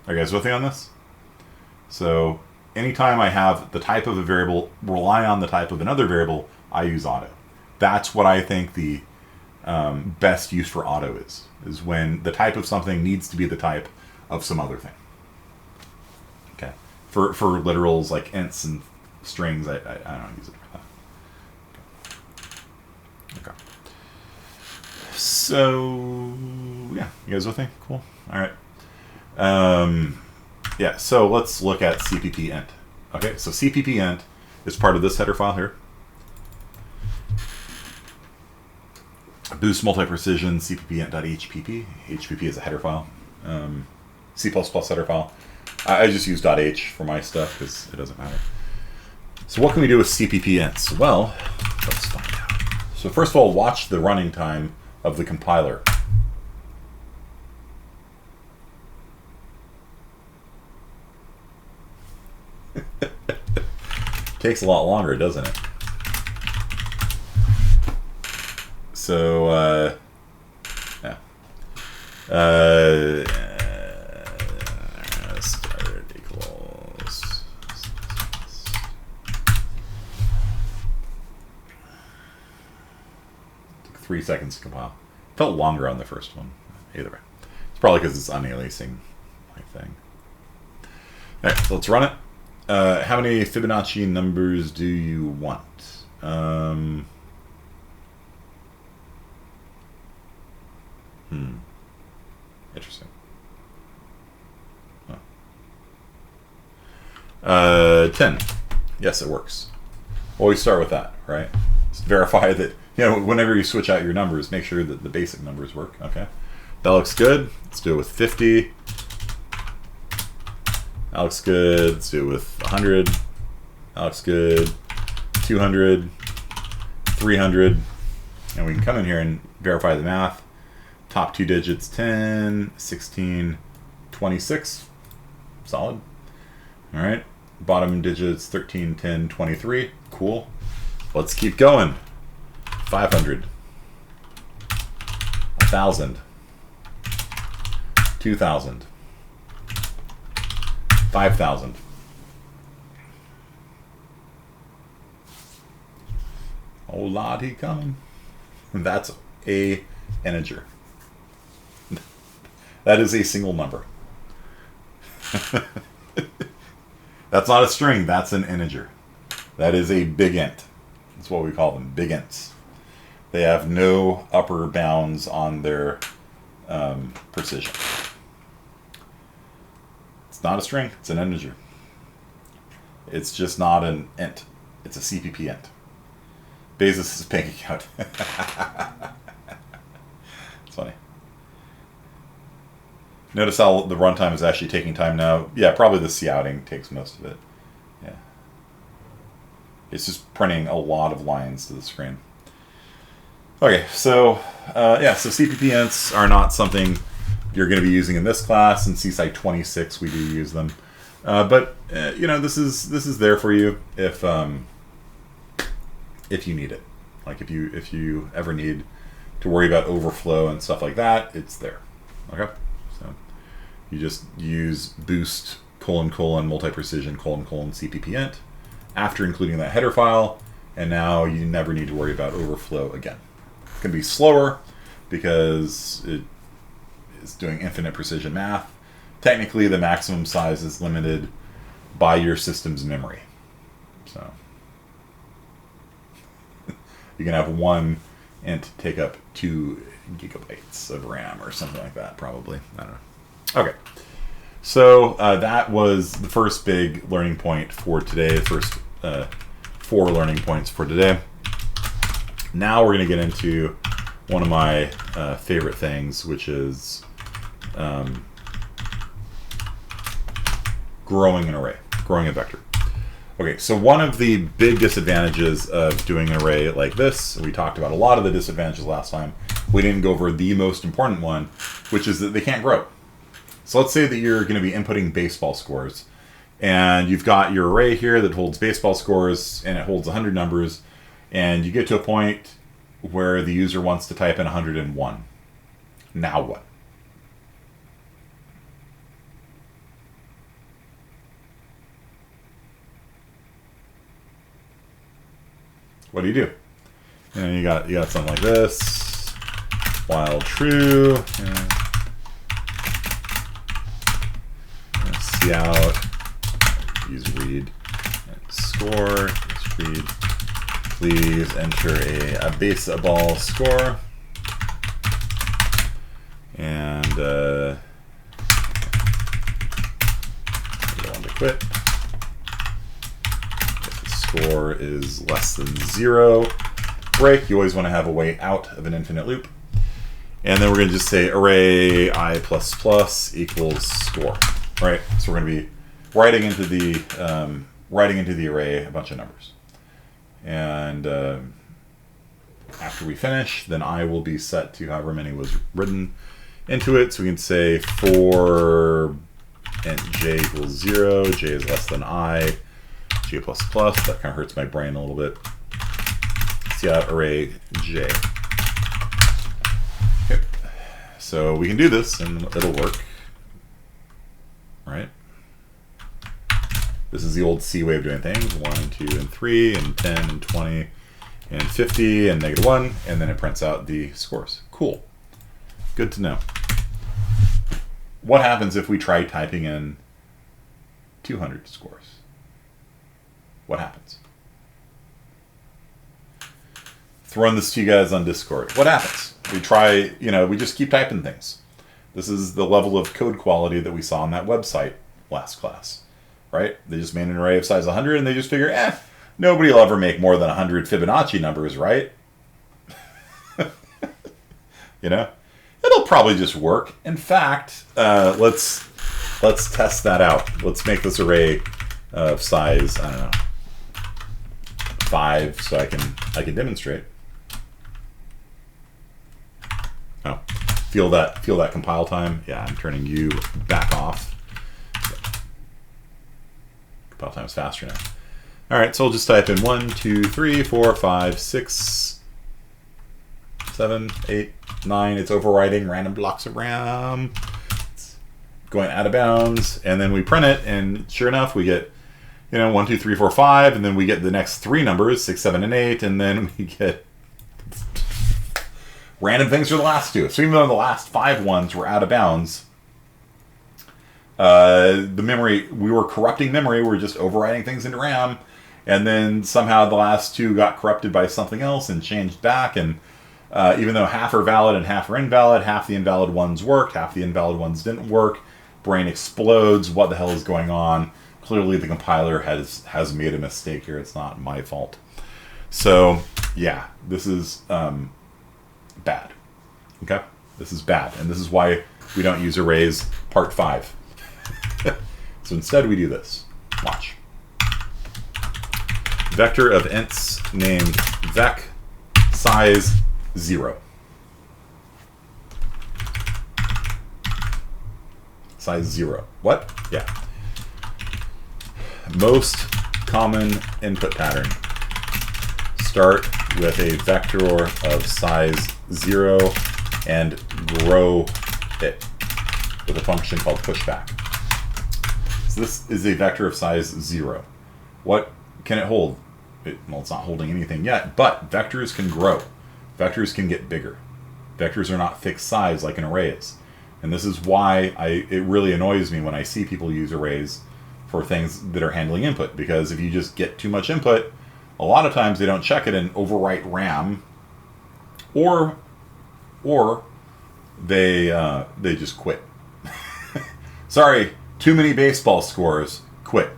Are you guys with me on this? So anytime I have the type of a variable rely on the type of another variable, I use auto. That's what I think the best use for auto is when the type of something needs to be the type of some other thing. Okay. For literals like ints and strings, I don't use it for that. Okay. So yeah, you guys with me? Cool. All right. Yeah, so let's look at CPP int. Okay, so CPP int is part of this header file here. Boost Multiprecision CPP int.hpp. HPP is a header file. C++ header file. I just use .h for my stuff because it doesn't matter. So what can we do with CPP ints? Well, let's find out. So first of all, watch the running time of the compiler. Takes a lot longer, doesn't it? So, yeah. Start equals. Took 3 seconds to compile. Felt longer on the first one. Either way. It's probably because it's unaliasing my thing. Alright, so let's run it. How many Fibonacci numbers do you want? Interesting. 10. Yes, it works. Always start with that, right? Just verify that, whenever you switch out your numbers, make sure that the basic numbers work. Okay. That looks good. Let's do it with 50. That looks good. Let's do it with 100. That looks good. 200. 300. And we can come in here and verify the math. Top two digits, 10, 16, 26. Solid. All right. Bottom digits, 13, 10, 23. Cool. Let's keep going. 500. 1,000. 2,000. 5,000. Oh, lottie coming. That's a integer. That is a single number. That's not a string, that's an integer. That is a big int. That's what we call them, big ints. They have no upper bounds on their precision. It's not a string, it's an integer. It's just not an int. It's a CPP int. Bezos is paying out. It's funny. Notice how the runtime is actually taking time now. Yeah, probably the C-outing takes most of it. Yeah. It's just printing a lot of lines to the screen. Okay, so so CPP ints are not something you're going to be using in this class. In CSci 26, we do use them. But this is there for you if you need it. Like if you ever need to worry about overflow and stuff like that, it's there. Okay, so you just use boost : multiprecision : CPP int after including that header file, and now you never need to worry about overflow again. It's going to be slower because it is doing infinite precision math. Technically, the maximum size is limited by your system's memory. So you can have one int take up 2 gigabytes of RAM or something like that, probably. I don't know. Okay. So that was the first big learning point for today, the first 4 learning points for today. Now we're going to get into one of my favorite things, which is growing an array, growing a vector. Okay, so one of the big disadvantages of doing an array like this, we talked about a lot of the disadvantages last time. We didn't go over the most important one, which is that they can't grow. So let's say that you're going to be inputting baseball scores, and you've got your array here that holds baseball scores, and it holds 100 numbers, and you get to a point where the user wants to type in 101. Now what? What do? And you got something like this, while true, see out, use read, and score, use read. Please enter a baseball score, and one to quit. Score is less than 0. Break. You always want to have a way out of an infinite loop. And then we're going to just say array I++ equals score. Right. So we're going to be writing into the array a bunch of numbers. And after we finish, then I will be set to however many was written into it. So we can say for int j equals 0, j is less than I. J++, that kind of hurts my brain a little bit. See out array j. Okay. So we can do this and it'll work. Right? This is the old C way of doing things. 1, 2, and 3, and 10, and 20, and 50, and -1, and then it prints out the scores. Cool. Good to know. What happens if we try typing in 200 scores? What happens? Throwing this to you guys on Discord. What happens? We try, we just keep typing things. This is the level of code quality that we saw on that website last class, right? They just made an array of size 100, and they just figure, nobody will ever make more than 100 Fibonacci numbers, right? You know? It'll probably just work. In fact, let's test that out. Let's make this array of size, I don't know, 5, so I can demonstrate. Oh, feel that compile time? Yeah, I'm turning you back off. Compile time is faster now. All right, so I'll just type in 1, 2, 3, 4, 5, 6, 7, 8, 9. It's overriding random blocks of RAM. It's going out of bounds, and then we print it, and sure enough, we get 1, 2, 3, 4, 5, and then we get the next 3 numbers, 6, 7, and 8, and then we get random things for the last 2. So even though the last 5 ones were out of bounds, the memory, we were corrupting memory, we were just overriding things into RAM, and then somehow the last 2 got corrupted by something else and changed back, and even though half are valid and half are invalid, half the invalid ones worked, half the invalid ones didn't work. Brain explodes. What the hell is going on? Clearly the compiler has made a mistake here. It's not my fault. So yeah, this is bad. Okay? This is bad. And this is why we don't use arrays part 5. So instead we do this. Watch. Vector of ints named vec size 0. Size 0. What? Yeah. Most common input pattern. Start with a vector of size 0 and grow it with a function called pushback. So this is a vector of size 0. What can it hold? Well, it's not holding anything yet, but vectors can grow. Vectors can get bigger. Vectors are not fixed size like an array is. And this is why it really annoys me when I see people use arrays for things that are handling input, because if you just get too much input, a lot of times they don't check it and overwrite RAM, or they just quit. Sorry, too many baseball scores, quit.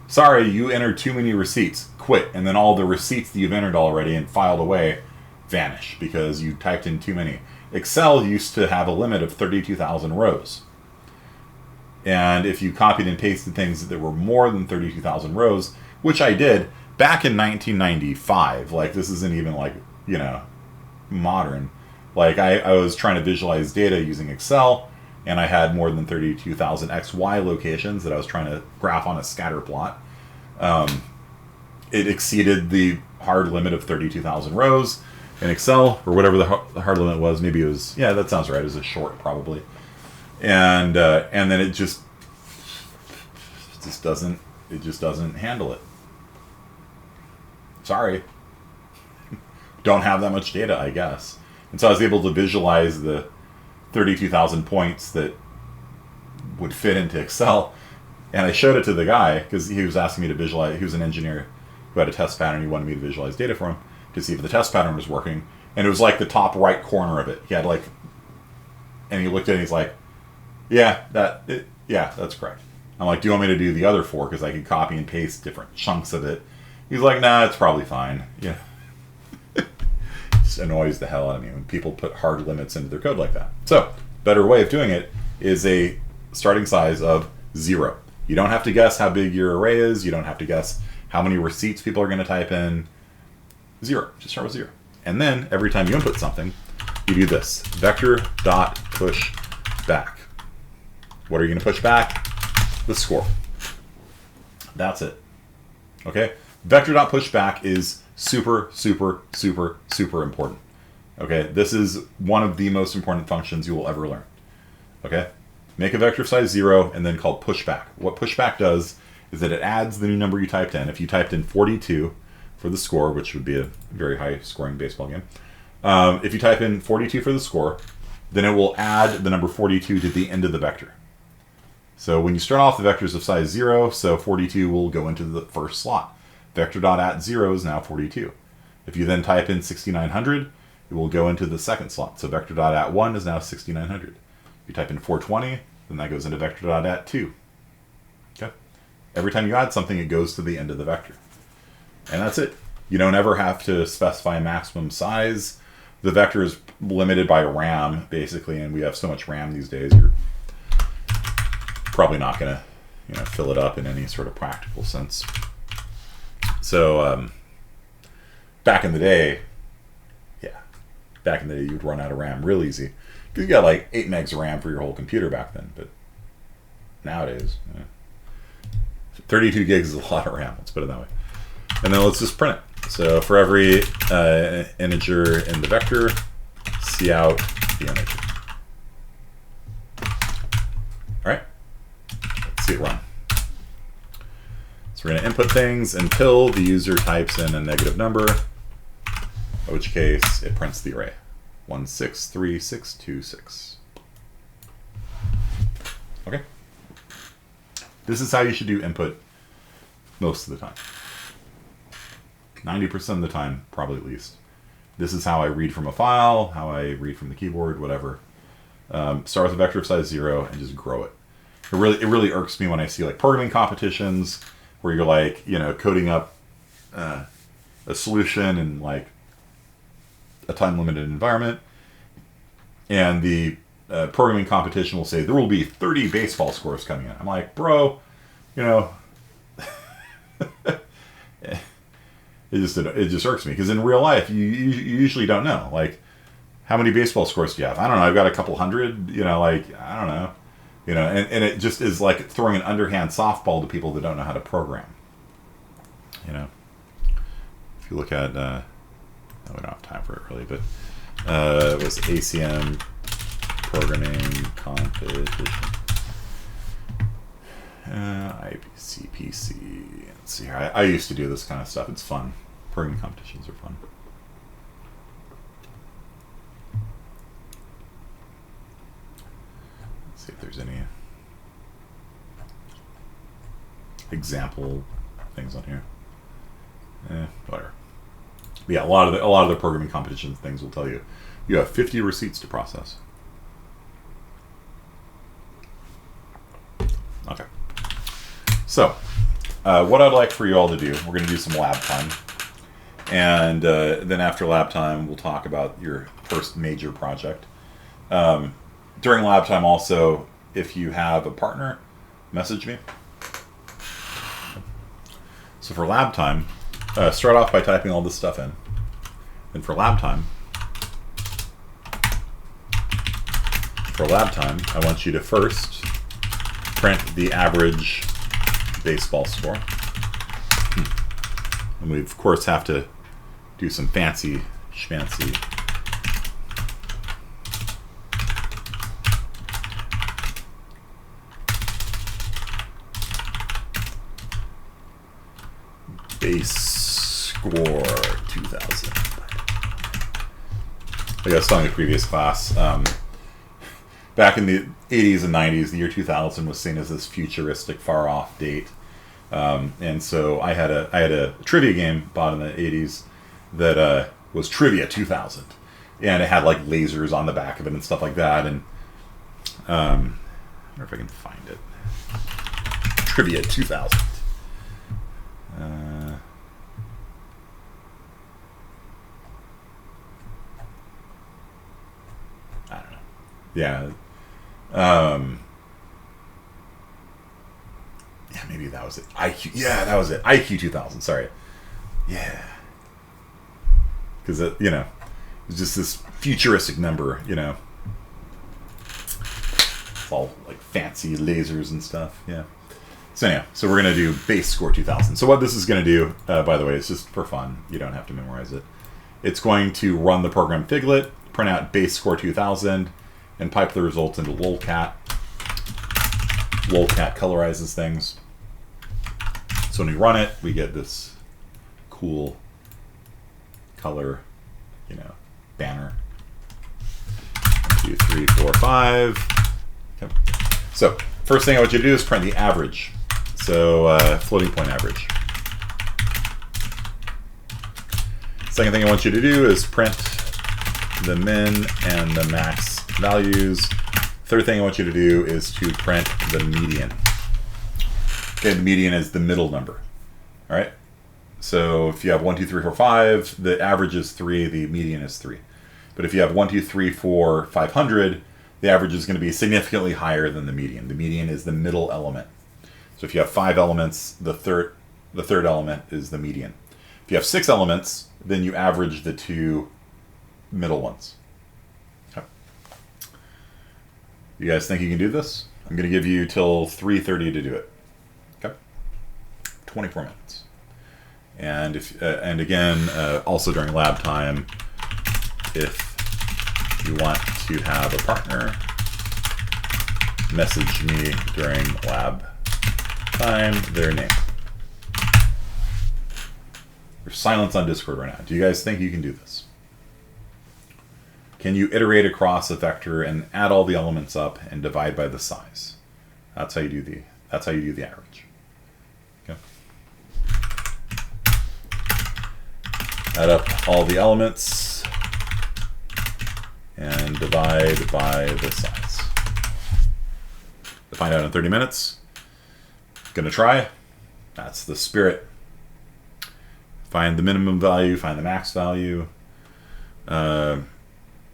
Sorry, you entered too many receipts, quit. And then all the receipts that you've entered already and filed away vanish because you typed in too many. Excel used to have a limit of 32,000 rows. And if you copied and pasted things that were more than 32,000 rows, which I did back in 1995, like this isn't even like, modern. Like I was trying to visualize data using Excel, and I had more than 32,000 XY locations that I was trying to graph on a scatter plot. It exceeded the hard limit of 32,000 rows in Excel, or whatever the hard limit was. Maybe it was, yeah, that sounds right. It was a short, probably. And then it just doesn't handle it. Sorry. Don't have that much data, I guess. And so I was able to visualize the 32,000 points that would fit into Excel. And I showed it to the guy because he was asking me to visualize. He was an engineer who had a test pattern. He wanted me to visualize data for him to see if the test pattern was working. And it was like the top right corner of it. He had and he looked at it and he's like, yeah, that's correct. I'm like, do you want me to do the other 4? Because I could copy and paste different chunks of it. He's like, nah, it's probably fine. Yeah. It just annoys the hell out of me when people put hard limits into their code like that. So, better way of doing it is a starting size of 0. You don't have to guess how big your array is. You don't have to guess how many receipts people are going to type in. 0. Just start with 0. And then, every time you input something, you do this. Vector.pushBack. What are you going to push back? The score. That's it. Okay? Vector.pushBack is super, super, super, super important. Okay? This is one of the most important functions you will ever learn. Okay? Make a vector of size 0 and then call pushback. What pushback does is that it adds the new number you typed in. If you typed in 42 for the score, which would be a very high scoring baseball game, if you type in 42 for the score, then it will add the number 42 to the end of the vector. So when you start off the vectors of size 0, so 42 will go into the first slot. Vector.at0 is now 42. If you then type in 6900, it will go into the second slot. So vector.at1 is now 6900. If you type in 420, then that goes into vector.at2. Okay? Every time you add something, it goes to the end of the vector. And that's it. You don't ever have to specify a maximum size. The vector is limited by RAM, basically, and we have so much RAM these days, you're probably not going to fill it up in any sort of practical sense. So back in the day, you'd run out of RAM real easy. Because you got like 8 megs of RAM for your whole computer back then. But nowadays, 32 gigs is a lot of RAM, let's put it that way. And then let's just print it. So for every integer in the vector, see out the integer. All right, let's see it run. So we're going to input things until the user types in a negative number, in which case it prints the array 163626. Okay. This is how you should do input most of the time. 90% of the time, probably at least. This is how I read from a file, how I read from the keyboard, whatever. Start with a vector of size 0 and just grow it. It really irks me when I see like programming competitions where you're like, coding up a solution in like a time-limited environment, and the programming competition will say there will be 30 baseball scores coming in. I'm like, bro, it just irks me, because in real life you usually don't know, like, how many baseball scores do you have? I don't know. I've got a couple hundred. Like, I don't know. And it just is like throwing an underhand softball to people that don't know how to program. If you look at, we don't have time for it really, but it was ACM programming competition. IPCPC. Let's see here. I used to do this kind of stuff. It's fun. Programming competitions are fun. Let's see if there's any example things on here. Whatever. But yeah, a lot of the programming competition things will tell you you have 50 receipts to process. Okay. So, what I'd like for you all to do, we're going to do some lab time. And then after lab time, we'll talk about your first major project. During lab time also, if you have a partner, message me. So for lab time, start off by typing all this stuff in. And for lab time, I want you to first print the average baseball score. And we, of course, have to do some fancy schmancy base score 2000. Like I was telling the previous class, back in the 80s and 90s, the year 2000 was seen as this futuristic, far-off date. And so I had a trivia game bought in the 80s that was Trivia 2000. And it had like lasers on the back of it and stuff like that. And I wonder if I can find it. Trivia 2000. I don't know. Yeah. Yeah, maybe that was it. IQ. Yeah, that was it. IQ 2000. Sorry. Yeah. Because it's just this futuristic number. It's all like fancy lasers and stuff. Yeah. So anyhow, so we're gonna do base score 2000. So what this is gonna do, by the way, is just for fun. You don't have to memorize it. It's going to run the program Figlet, print out base score 2000, and pipe the results into lolcat. Lolcat colorizes things. So when we run it, we get this cool color, banner. 1, 2, 3, 4, 5. Okay. So first thing I want you to do is print the average. So floating point average. Second thing I want you to do is print the min and the max values. Third thing I want you to do is to print the median. Okay, the median is the middle number. All right. So if you have 1, 2, 3, 4, 5, the average is 3, the median is 3. But if you have 1, 2, 3, 4, 500, the average is going to be significantly higher than the median. The median is the middle element. So if you have 5 elements, the third element is the median. If you have 6 elements, then you average the 2 middle ones. Okay. You guys think you can do this? I'm going to give you till 3:30 to do it. Okay. 24 minutes. And again, also during lab time, if you want to have a partner, message me during lab time, their name. There's silence on Discord right now. Do you guys think you can do this? Can you iterate across a vector and add all the elements up and divide by the size? That's how you do the average. Okay. Add up all the elements and divide by the size. To find out in 30 minutes. Gonna try. That's the spirit. Find the minimum value, find the max value.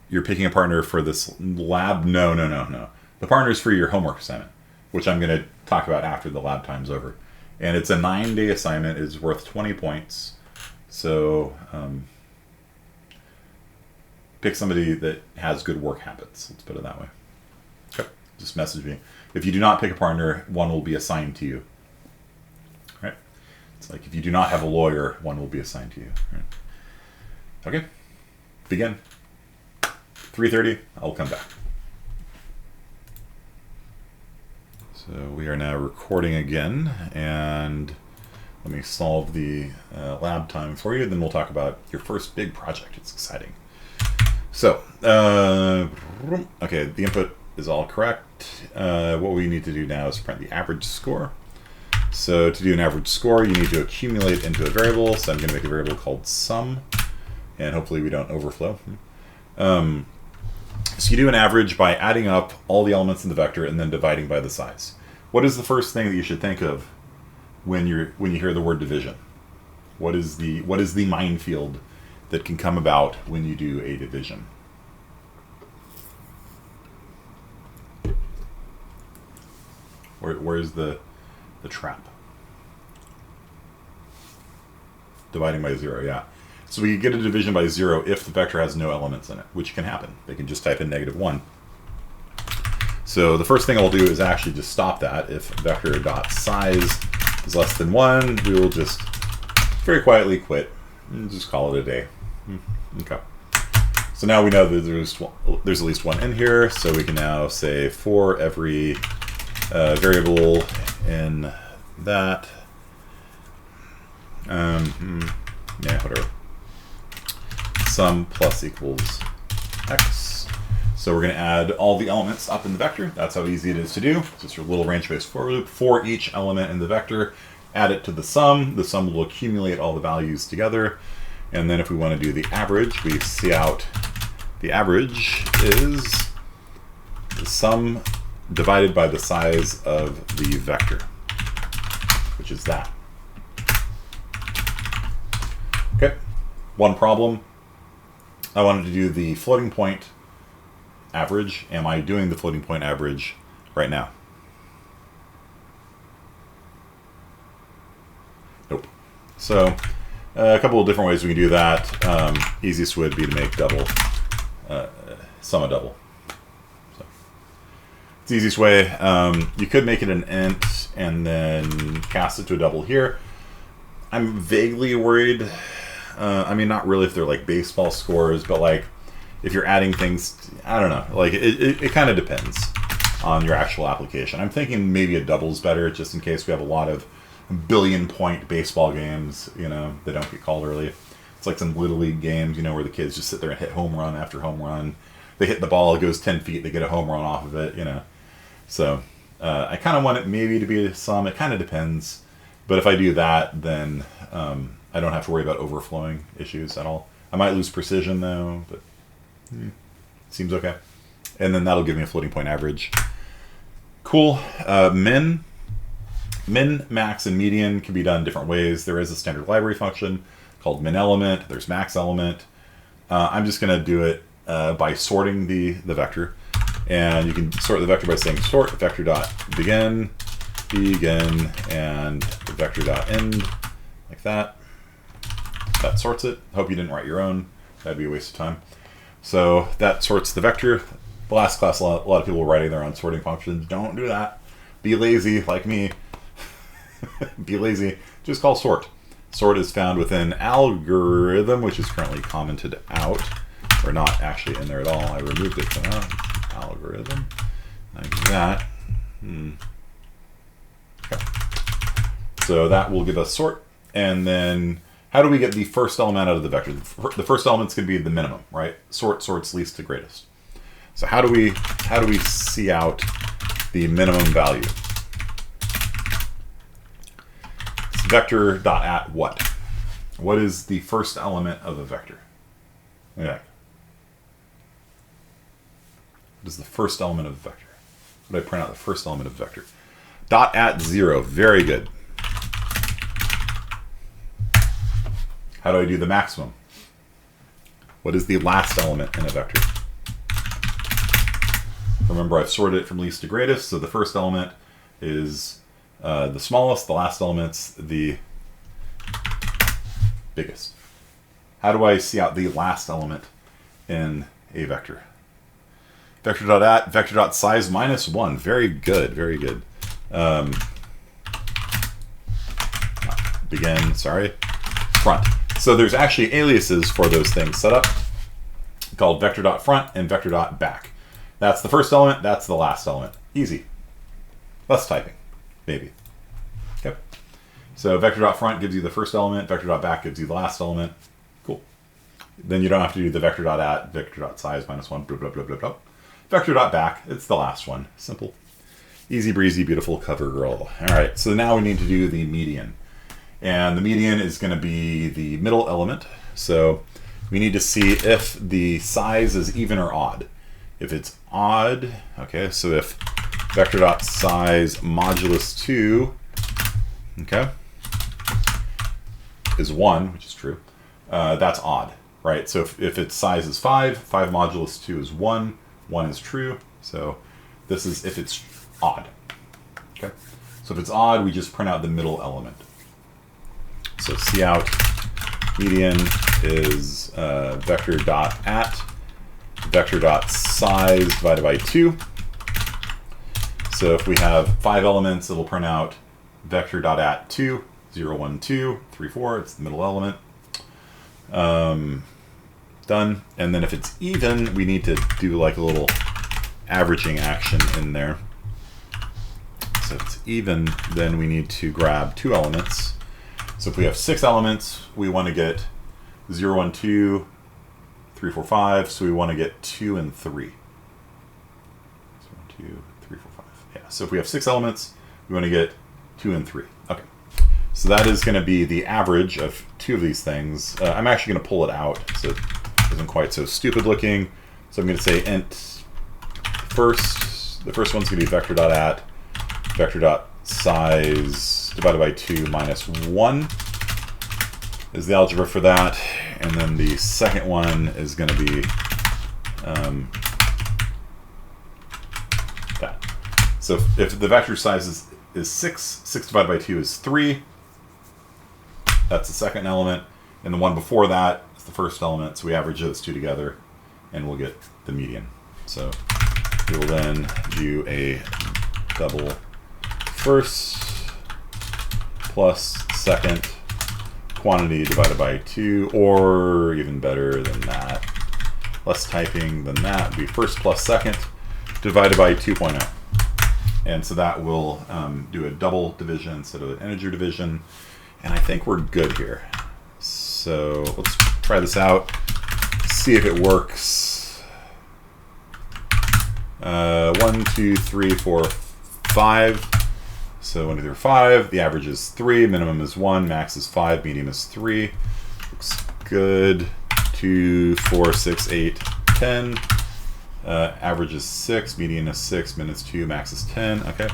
You're picking a partner for this lab. No. The partner is for your homework assignment, which I'm going to talk about after the lab time's over. And it's a 9-day assignment. It's worth 20 points. So pick somebody that has good work habits. Let's put it that way. Okay. Just message me. If you do not pick a partner, one will be assigned to you. Right? It's like if you do not have a lawyer, one will be assigned to you. Right? Okay. Begin. 3:30, I'll come back. So we are now recording again, and let me solve the lab time for you, then we'll talk about your first big project. It's exciting. So, okay, the input is all correct. What we need to do now is print the average score. So to do an average score, you need to accumulate into a variable. So I'm going to make a variable called sum, and hopefully we don't overflow. So you do an average by adding up all the elements in the vector and then dividing by the size. What is the first thing that you should think of when you hear the word division? What is the minefield that can come about when you do a division? Where's the trap? Dividing by 0, yeah. So we get a division by 0 if the vector has no elements in it, which can happen. They can just type in -1. So the first thing I'll do is actually just stop that. If vector.size is less than 1, we will just very quietly quit and just call it a day. Okay. So now we know that there's at least one in here, so we can now say for every variable in that, yeah, whatever. Sum plus equals x. So we're going to add all the elements up in the vector. That's how easy it is to do. Just your little range-based for loop. For each element in the vector, add it to the sum. The sum will accumulate all the values together. And then if we want to do the average, we see out the average is the sum divided by the size of the vector, which is that. Okay, one problem. I wanted to do the floating point average. Am I doing the floating point average right now? Nope. So a couple of different ways we can do that. Easiest would be to make double, sum a double. So it's the easiest way. You could make it an int and then cast it to a double here. I'm vaguely worried. I mean, not really if they're like baseball scores, but like if you're adding things, I don't know. Like it kind of depends on your actual application. I'm thinking maybe a double's better, just in case we have a lot of billion-point baseball games, you know, that don't get called early. It's like some Little League games, you know, where the kids just sit there and hit home run after home run. They hit the ball, it goes 10 feet, they get a home run off of it, you know. So I kind of want it maybe to be a sum. It kind of depends. But if I do that, then I don't have to worry about overflowing issues at all. I might lose precision though, but seems okay. And then that'll give me a floating point average. Cool. Min. Min, max, and median can be done different ways. There is a standard library function called min element. There's max element. I'm just going to do it by sorting the vector. And you can sort the vector by saying sort vector dot begin, and vector dot end, like that. That sorts it. Hope you didn't write your own. That'd be a waste of time. So that sorts the vector. The last class, a lot of people were writing their own sorting functions. Don't do that. Be lazy, like me. Be lazy. Just call sort. Sort is found within algorithm, which is currently commented out, or not actually in there at all. I removed it from algorithm, like that. Okay. So that will give us sort, and then how do we get the first element out of the vector? The first element's going to be the minimum, right? Sort sorts least to greatest. So how do we see out the minimum value? It's vector dot at what? What is the first element of a vector? Yeah. What is the first element of a vector? What did I print out? The first element of a vector. Dot at 0. Very good. How do I do the maximum? What is the last element in a vector? Remember, I've sorted it from least to greatest, so the first element is the smallest, the last element's the biggest. How do I see out the last element in a vector? Vector.at, vector.size minus 1. Very good, very good. Begin, sorry. Front. So there's actually aliases for those things set up called vector.front and vector.back. That's the first element, that's the last element. Easy. Less typing, maybe. Okay. So vector.front gives you the first element, vector.back gives you the last element. Cool. Then you don't have to do the vector.at, vector.size minus 1, blah, blah, blah, blah, blah. Vector.back, it's the last one. Simple. Easy breezy, beautiful cover girl. All right, so now we need to do the median. And the median is going to be the middle element. So we need to see if the size is even or odd. If it's odd, okay, so if vector.size modulus 2, okay, is 1, which is true, that's odd, right? So if its size is 5, 5 modulus 2 is 1, 1 is true. So this is if it's odd, okay? So if it's odd, we just print out the middle element. So cout median is vector.at vector.size divided by 2. So if we have 5 elements, it'll print out vector.at 2, 0, 1, 2, 3, 4. It's the middle element. Done. And then if it's even, we need to do like a little averaging action in there. So if it's even, then we need to grab 2 elements. So if we have 6 elements, we want to get 0, 1, 2, 3, 4, 5. So we want to get 2 and 3. 1, 2, 3, 4, 5. Yeah. So if we have 6 elements, we want to get 2 and 3. Okay. So that is going to be the average of 2 of these things. I'm actually going to pull it out so it isn't quite so stupid looking. So I'm going to say int first. The first one's going to be vector.at vector.size divided by 2 minus 1 is the algebra for that. And then the second one is going to be that. So if the vector size is 6, 6 divided by 2 is 3. That's the second element. And the one before that is the first element. So we average those 2 together and we'll get the median. So we will then do a double first plus second quantity divided by 2, or even better than that, less typing than that, would be first plus second divided by 2.0. And so that will do a double division instead of an integer division. And I think we're good here. So let's try this out, see if it works. 1, 2, 3, 4, 5. So 1, 2, 3, 5. The average is 3. Minimum is 1. Max is 5. Median is 3. Looks good. 2, 4, 6, 8, 10. Average is 6. Median is 6. Min is 2. Max is 10. Okay.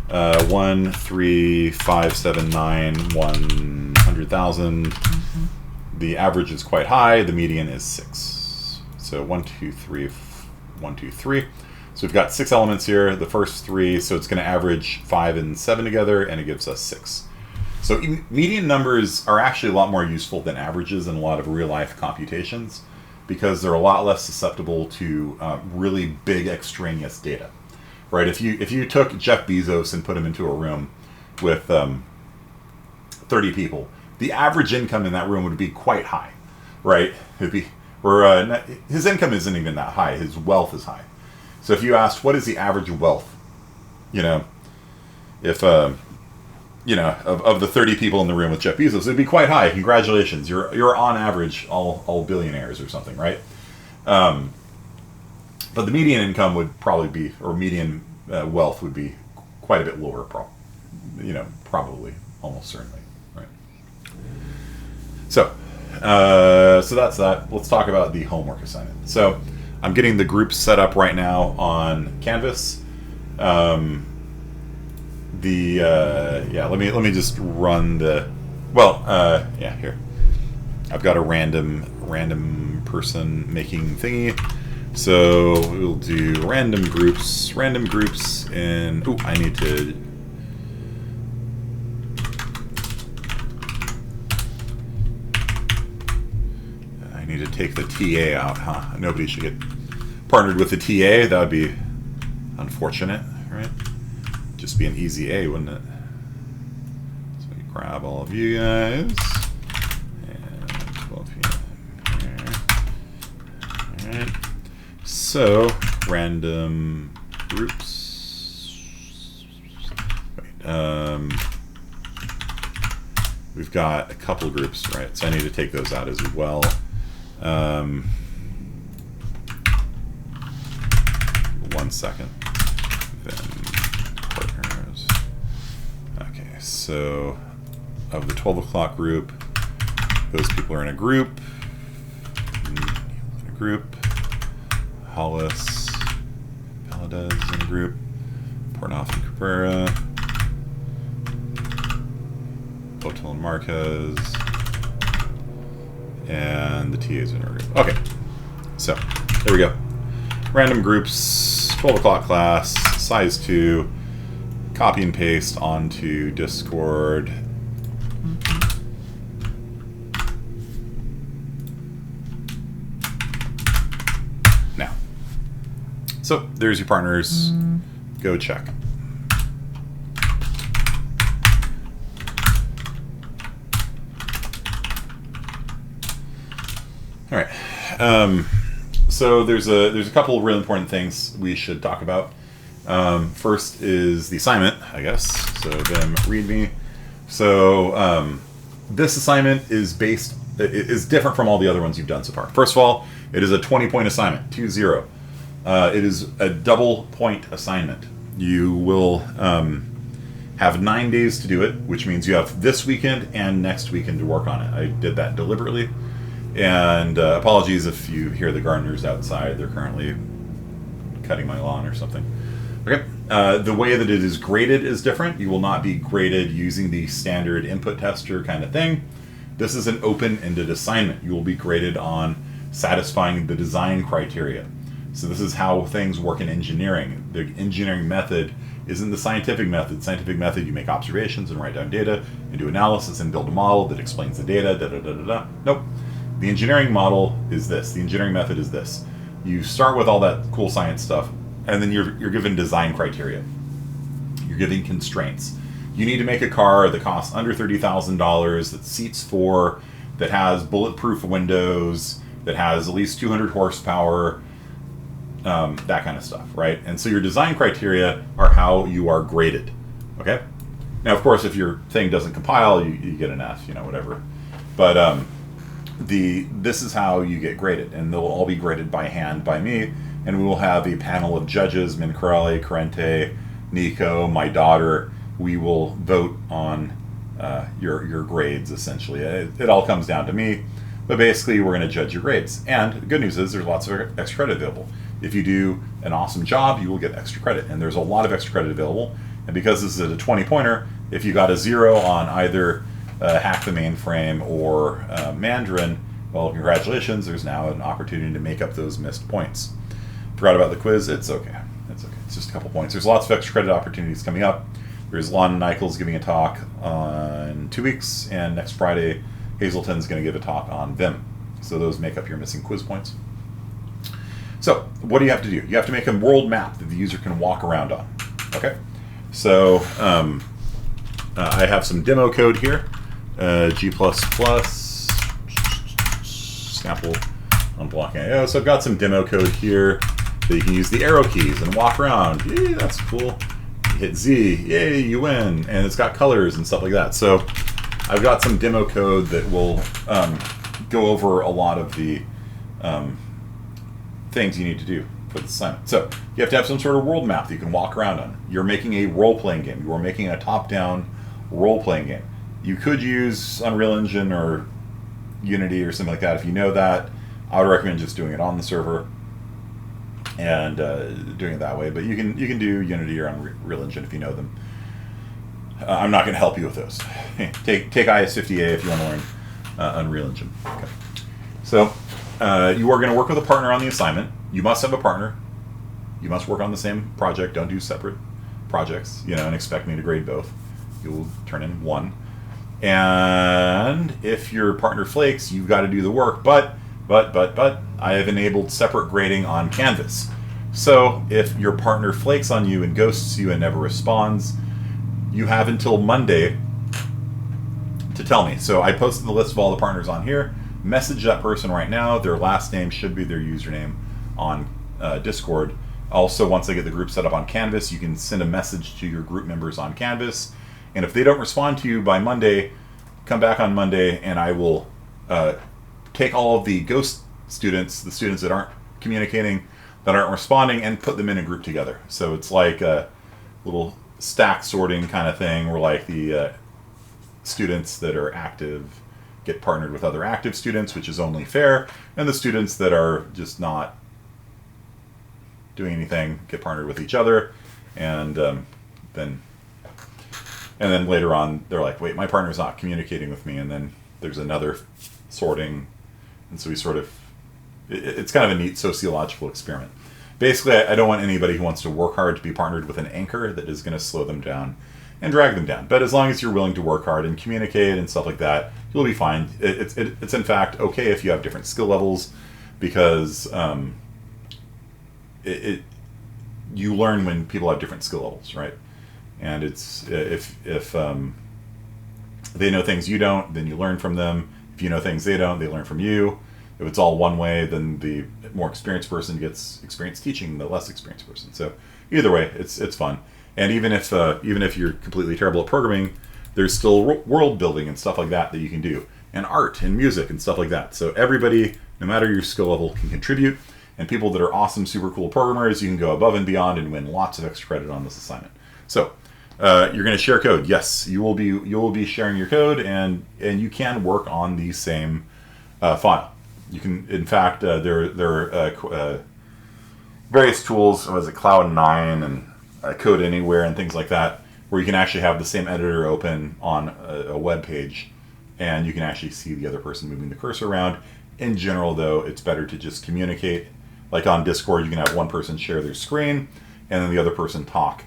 1, 3, 5, 7, 9, 100,000. The average is quite high. The median is 6. So 1, 2, 3, 1, 2, 3. So we've got 6 elements here. The first 3, so it's going to average 5 and 7 together, and it gives us 6. So median numbers are actually a lot more useful than averages in a lot of real-life computations because they're a lot less susceptible to really big extraneous data. Right? If you took Jeff Bezos and put him into a room with 30 people, the average income in that room would be quite high, right? It'd be, or his income isn't even that high. His wealth is high. So if you asked, what is the average wealth? If of the 30 people in the room with Jeff Bezos, it'd be quite high. Congratulations, you're on average all billionaires or something, right? But the median income would probably be, or median wealth would be quite a bit lower, probably, almost certainly, right? So that's that. Let's talk about the homework assignment. So I'm getting the groups set up right now on Canvas. Let me just run the, here. I've got a random person making thingy. So we'll do random groups, and I need to take the TA out, huh? Nobody should get partnered with the TA. That would be unfortunate, right? Just be an easy A, wouldn't it? So we grab all of you guys. And 12 here. All right. So, random groups. We've got a couple groups, right? So I need to take those out as well. 1 second. Then partners. Okay, so of the 12 o'clock group, those people are in a group. Hollis, Paladez in a group. Portnoff and Cabrera. Botel and Marquez. And the TAs in a group. Okay, so there we go. Random groups, 12 o'clock class, size 2. Copy and paste onto Discord. Now, so there's your partners. Go check. All right. So there's a couple of really important things we should talk about. First is the assignment, I guess. So them read me. So this assignment is different from all the other ones you've done so far. First of all, it is a 20-point assignment, 2-0. It is a double point assignment. You will have 9 days to do it, which means you have this weekend and next weekend to work on it. I did that deliberately. And apologies if you hear the gardeners outside. They're currently cutting my lawn or something. Okay. The way that it is graded is different. You will not be graded using the standard input tester kind of thing. This is an open-ended assignment. You will be graded on satisfying the design criteria. So this is how things work in engineering. The engineering method isn't the scientific method. Scientific method, you make observations and write down data and do analysis and build a model that explains the data. Nope. The engineering model is this. The engineering method is this. You start with all that cool science stuff, and then you're given design criteria. You're given constraints. You need to make a car that costs under $30,000, that seats 4, that has bulletproof windows, that has at least 200 horsepower, that kind of stuff, right? And so your design criteria are how you are graded, okay? Now, of course, if your thing doesn't compile, you get an F, whatever. But this is how you get graded, and they'll all be graded by hand by me, and we will have a panel of judges, Mincrale, Corrente, Nico, my daughter. We will vote on your grades, essentially. It all comes down to me, but basically we're going to judge your grades. And the good news is there's lots of extra credit available. If you do an awesome job, you will get extra credit, and there's a lot of extra credit available. And because this is a 20-pointer, if you got a 0 on either Hack the Mainframe or Mandarin, well, congratulations, there's now an opportunity to make up those missed points. Forgot about the quiz, it's okay. It's okay. It's just a couple points. There's lots of extra credit opportunities coming up. There's Lon Nichols giving a talk on 2 weeks, and next Friday, Hazelton's going to give a talk on Vim. So those make up your missing quiz points. So what do you have to do? You have to make a world map that the user can walk around on. Okay? So I have some demo code here. G++, sample unblocking IO. So I've got some demo code here that you can use the arrow keys and walk around. Yay, that's cool. Hit Z, yay, you win. And it's got colors and stuff like that. So I've got some demo code that will go over a lot of the things you need to do for the assignment. So you have to have some sort of world map that you can walk around on. You're making a role-playing game. You are making a top-down role-playing game. You could use Unreal Engine or Unity or something like that. If you know that, I would recommend just doing it on the server and doing it that way. But you can do Unity or Unreal Engine if you know them. I'm not going to help you with those. Take IS50A if you want to learn Unreal Engine. Okay. So you are going to work with a partner on the assignment. You must have a partner. You must work on the same project. Don't do separate projects, and expect me to grade both. You'll turn in one. And if your partner flakes, you've got to do the work. But I have enabled separate grading on Canvas. So if your partner flakes on you and ghosts you and never responds, you have until Monday to tell me. So I posted the list of all the partners on here. Message that person right now. Their last name should be their username on Discord. Also, once I get the group set up on Canvas, you can send a message to your group members on Canvas. And if they don't respond to you by Monday, come back on Monday and I will take all of the ghost students, the students that aren't communicating, that aren't responding, and put them in a group together. So it's like a little stack sorting kind of thing where like the students that are active get partnered with other active students, which is only fair, and the students that are just not doing anything get partnered with each other, and then later on they're like, wait, my partner's not communicating with me, and then there's another sorting, and so we sort of, it's kind of a neat sociological experiment. Basically, I don't want anybody who wants to work hard to be partnered with an anchor that is going to slow them down and drag them down. But as long as you're willing to work hard and communicate and stuff like that, you'll be fine. It's in fact okay if you have different skill levels, because you learn when people have different skill levels, right? And it's if they know things you don't, then you learn from them. If you know things they don't, they learn from you. If it's all one way, then the more experienced person gets experience teaching the less experienced person. So either way, it's fun. And even if you're completely terrible at programming, there's still world building and stuff like that you can do, and art and music and stuff like that. So everybody, no matter your skill level, can contribute. And people that are awesome, super cool programmers, you can go above and beyond and win lots of extra credit on this assignment. So you're going to share code. Yes, you will be sharing your code, and you can work on the same file. You can, in fact, there are various tools. Was it Cloud9 and Code Anywhere and things like that, where you can actually have the same editor open on a web page, and you can actually see the other person moving the cursor around. In general, though, it's better to just communicate. Like on Discord, you can have one person share their screen, and then the other person talk.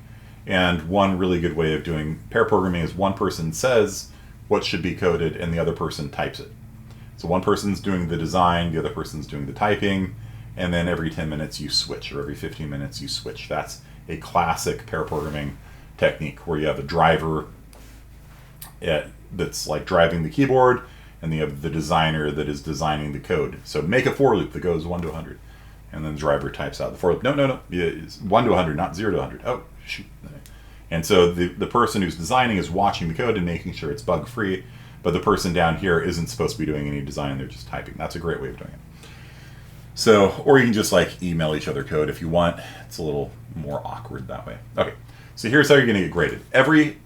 And one really good way of doing pair programming is one person says what should be coded, and the other person types it. So one person's doing the design, the other person's doing the typing, and then every 10 minutes you switch, or every 15 minutes you switch. That's a classic pair programming technique where you have a driver that's like driving the keyboard, and you have the designer that is designing the code. So make a for loop that goes 1 to 100, and then the driver types out the for loop. No, it's 1 to 100, not 0 to 100. Oh, shoot. And so the person who's designing is watching the code and making sure it's bug-free, but the person down here isn't supposed to be doing any design, they're just typing. That's a great way of doing it. So, or you can just like email each other code if you want. It's a little more awkward that way. Okay, so here's how you're going to get graded. Every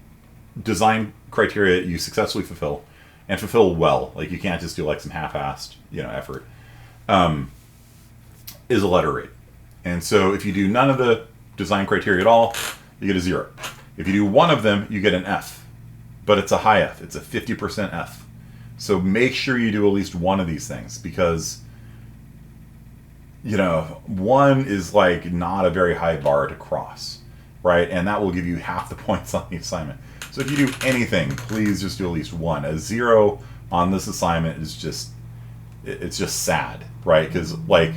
design criteria you successfully fulfill, and fulfill well, like you can't just do like some half-assed, effort, is a letter rate. And so if you do none of the design criteria at all, you get a 0. If you do one of them, you get an F, but it's a high F. It's a 50% F. So make sure you do at least one of these things, because one is like not a very high bar to cross, right? And that will give you half the points on the assignment. So if you do anything, please just do at least one. A 0 on this assignment is just, it's just sad, right? Because like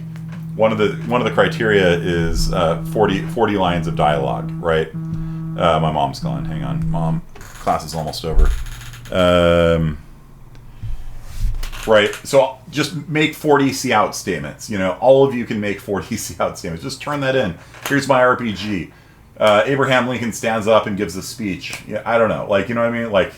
one of the criteria is 40 lines of dialogue, right? My mom's calling. Hang on, Mom. Class is almost over. Right, so just make 40 see-out statements. All of you can make 40 see-out statements. Just turn that in. Here's my RPG. Abraham Lincoln stands up and gives a speech. I don't know. Like, you know what I mean? Like,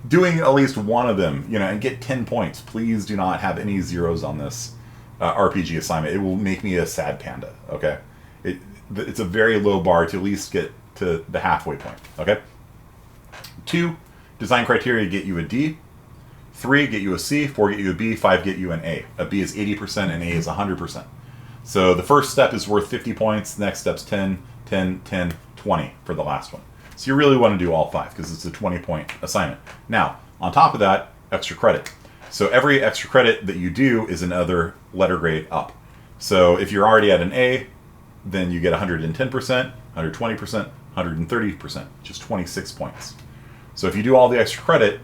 doing at least one of them, and get 10 points. Please do not have any zeros on this RPG assignment. It will make me a sad panda, okay? It's a very low bar to at least get to the halfway point, okay? 2, design criteria get you a D. 3, get you a C. 4, get you a B. 5, get you an A. A B is 80% and A is 100%. So the first step is worth 50 points. The next step's 10, 10, 10, 20 for the last one. So you really want to do all 5 because it's a 20-point assignment. Now, on top of that, extra credit. So every extra credit that you do is another letter grade up. So if you're already at an A, then you get 110%, 120%, 130%, which is 26 points. So if you do all the extra credit,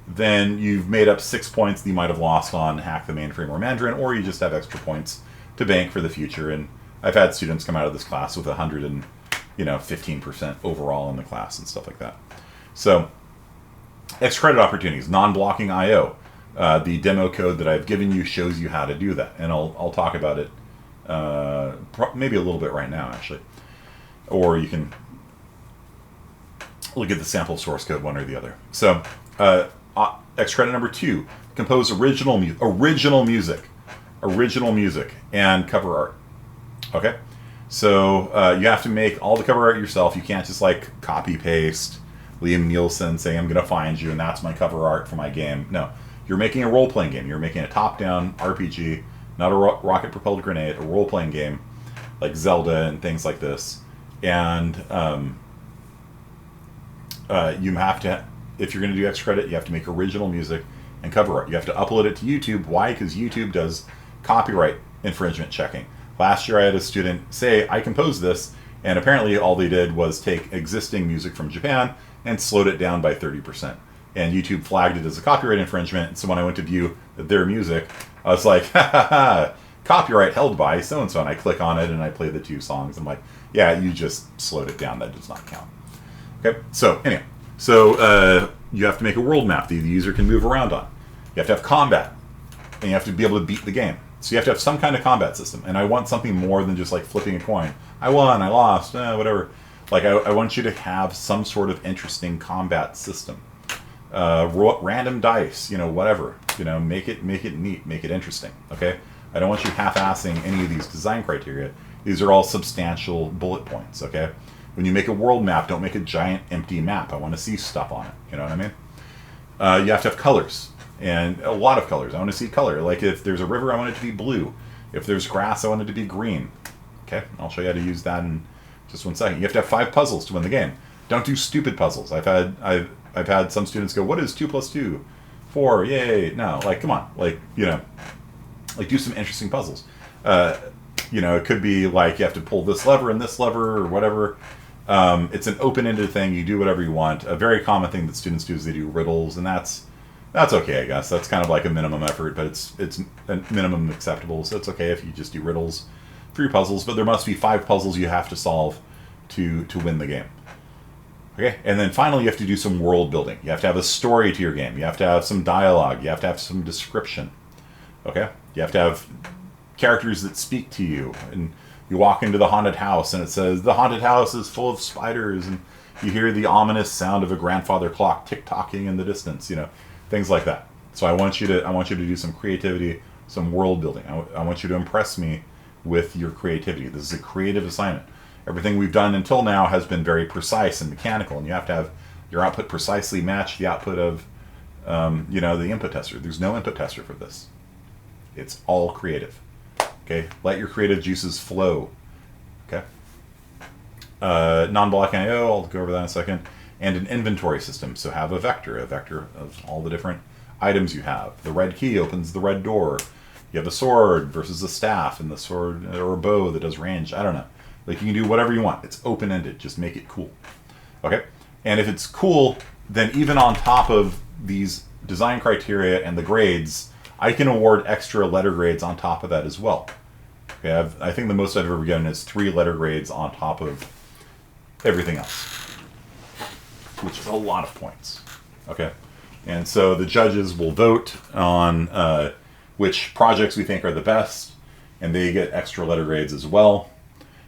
then you've made up 6 points that you might have lost on Hack the Mainframe or Mandarin, or you just have extra points to bank for the future. And I've had students come out of this class with 15% overall in the class and stuff like that. So extra credit opportunities, non-blocking I/O. The demo code that I've given you shows you how to do that, and I'll talk about it maybe a little bit right now, actually. Or you can look at the sample source code, one or the other. So extra credit number 2, compose original music and cover art. Okay, so you have to make all the cover art yourself. You can't just like copy paste Liam Nielsen saying I'm gonna find you and that's my cover art for my game. No, you're making a role-playing game. You're making a top-down RPG, not a rocket-propelled grenade, a role-playing game like Zelda and things like this. And you have to, if you're going to do extra credit, you have to make original music and cover art. You have to upload it to YouTube. Why? Because YouTube does copyright infringement checking. Last year I had a student say, I composed this, and apparently all they did was take existing music from Japan and slowed it down by 30%. And YouTube flagged it as a copyright infringement, so when I went to view their music, I was like, ha ha ha, copyright held by so-and-so, and I click on it and I play the 2 songs. I'm like, yeah, you just slowed it down, that does not count. Okay, so anyway. So you have to make a world map that the user can move around on. You have to have combat, and you have to be able to beat the game. So you have to have some kind of combat system. And I want something more than just like flipping a coin. I won, I lost, whatever. Like I want you to have some sort of interesting combat system. Random dice, whatever. Make it neat, make it interesting. Okay. I don't want you half-assing any of these design criteria. These are all substantial bullet points. Okay. When you make a world map, don't make a giant empty map. I want to see stuff on it. You know what I mean? You have to have colors, and a lot of colors. I want to see color. Like if there's a river, I want it to be blue. If there's grass, I want it to be green. Okay, I'll show you how to use that in just 1 second. You have to have 5 puzzles to win the game. Don't do stupid puzzles. I've had some students go, "What is 2 + 2? 4? Yay!" No, like come on, like do some interesting puzzles. It could be like you have to pull this lever and this lever or whatever. It's an open-ended thing. You do whatever you want. A very common thing that students do is they do riddles, and that's okay, I guess. That's kind of like a minimum effort, but it's a minimum acceptable. So it's okay if you just do riddles, 3 puzzles, but there must be 5 puzzles you have to solve to win the game. Okay, and then finally you have to do some world building. You have to have a story to your game. You have to have some dialogue. You have to have some description. Okay, you have to have characters that speak to you, and you walk into the haunted house and it says, the haunted house is full of spiders, and you hear the ominous sound of a grandfather clock tick-tocking in the distance, things like that. So I want you to do some creativity, some world building. I want you to impress me with your creativity. This is a creative assignment. Everything we've done until now has been very precise and mechanical, and you have to have your output precisely match the output of the input tester. There's no input tester for this. It's all creative. Okay, let your creative juices flow. Okay. non-blocking I/O, I'll go over that in a second, and an inventory system. So have a vector of all the different items you have. The red key opens the red door. You have a sword versus a staff, and the sword or a bow that does range. I don't know. Like, you can do whatever you want. It's open-ended. Just make it cool. Okay? And if it's cool, then even on top of these design criteria and the grades, I can award extra letter grades on top of that as well. Okay, I think the most I've ever given is 3 letter grades on top of everything else, which is a lot of points. Okay? And so the judges will vote on which projects we think are the best, and they get extra letter grades as well.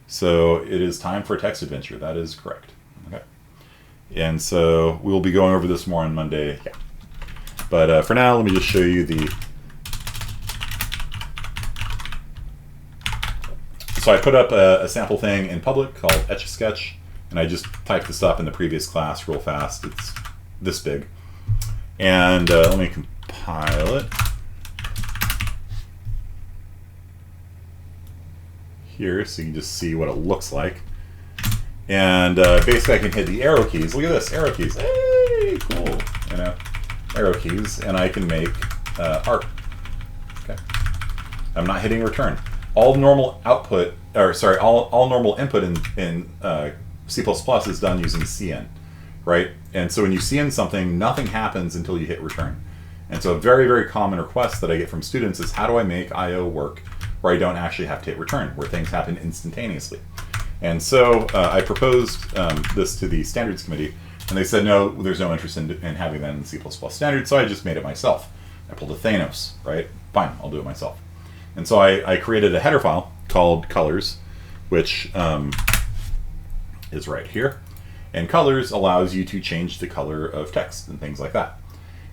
So it is time for a text adventure. That is correct. Okay. And so we'll be going over this more on Monday. Yeah. But for now, let me just show you the... So I put up a sample thing in public called Etch Sketch, and I just typed this up in the previous class real fast. It's this big. And let me compile it. Here, so you can just see what it looks like. And basically I can hit the arrow keys. Look at this, arrow keys. Hey, cool. You know, arrow keys, and I can make art. Okay. I'm not hitting return. All normal output, or sorry, all normal input in C++ is done using cin, right? And so when you cin something, nothing happens until you hit return. And so a very, very common request that I get from students is, how do I make I/O work where I don't actually have to hit return, where things happen instantaneously? And so I proposed this to the standards committee, and they said, no, there's no interest in having that in C++ standards, so I just made it myself. I pulled a Thanos, right? Fine, I'll do it myself. And so I created a header file called colors, which is right here. And colors allows you to change the color of text and things like that.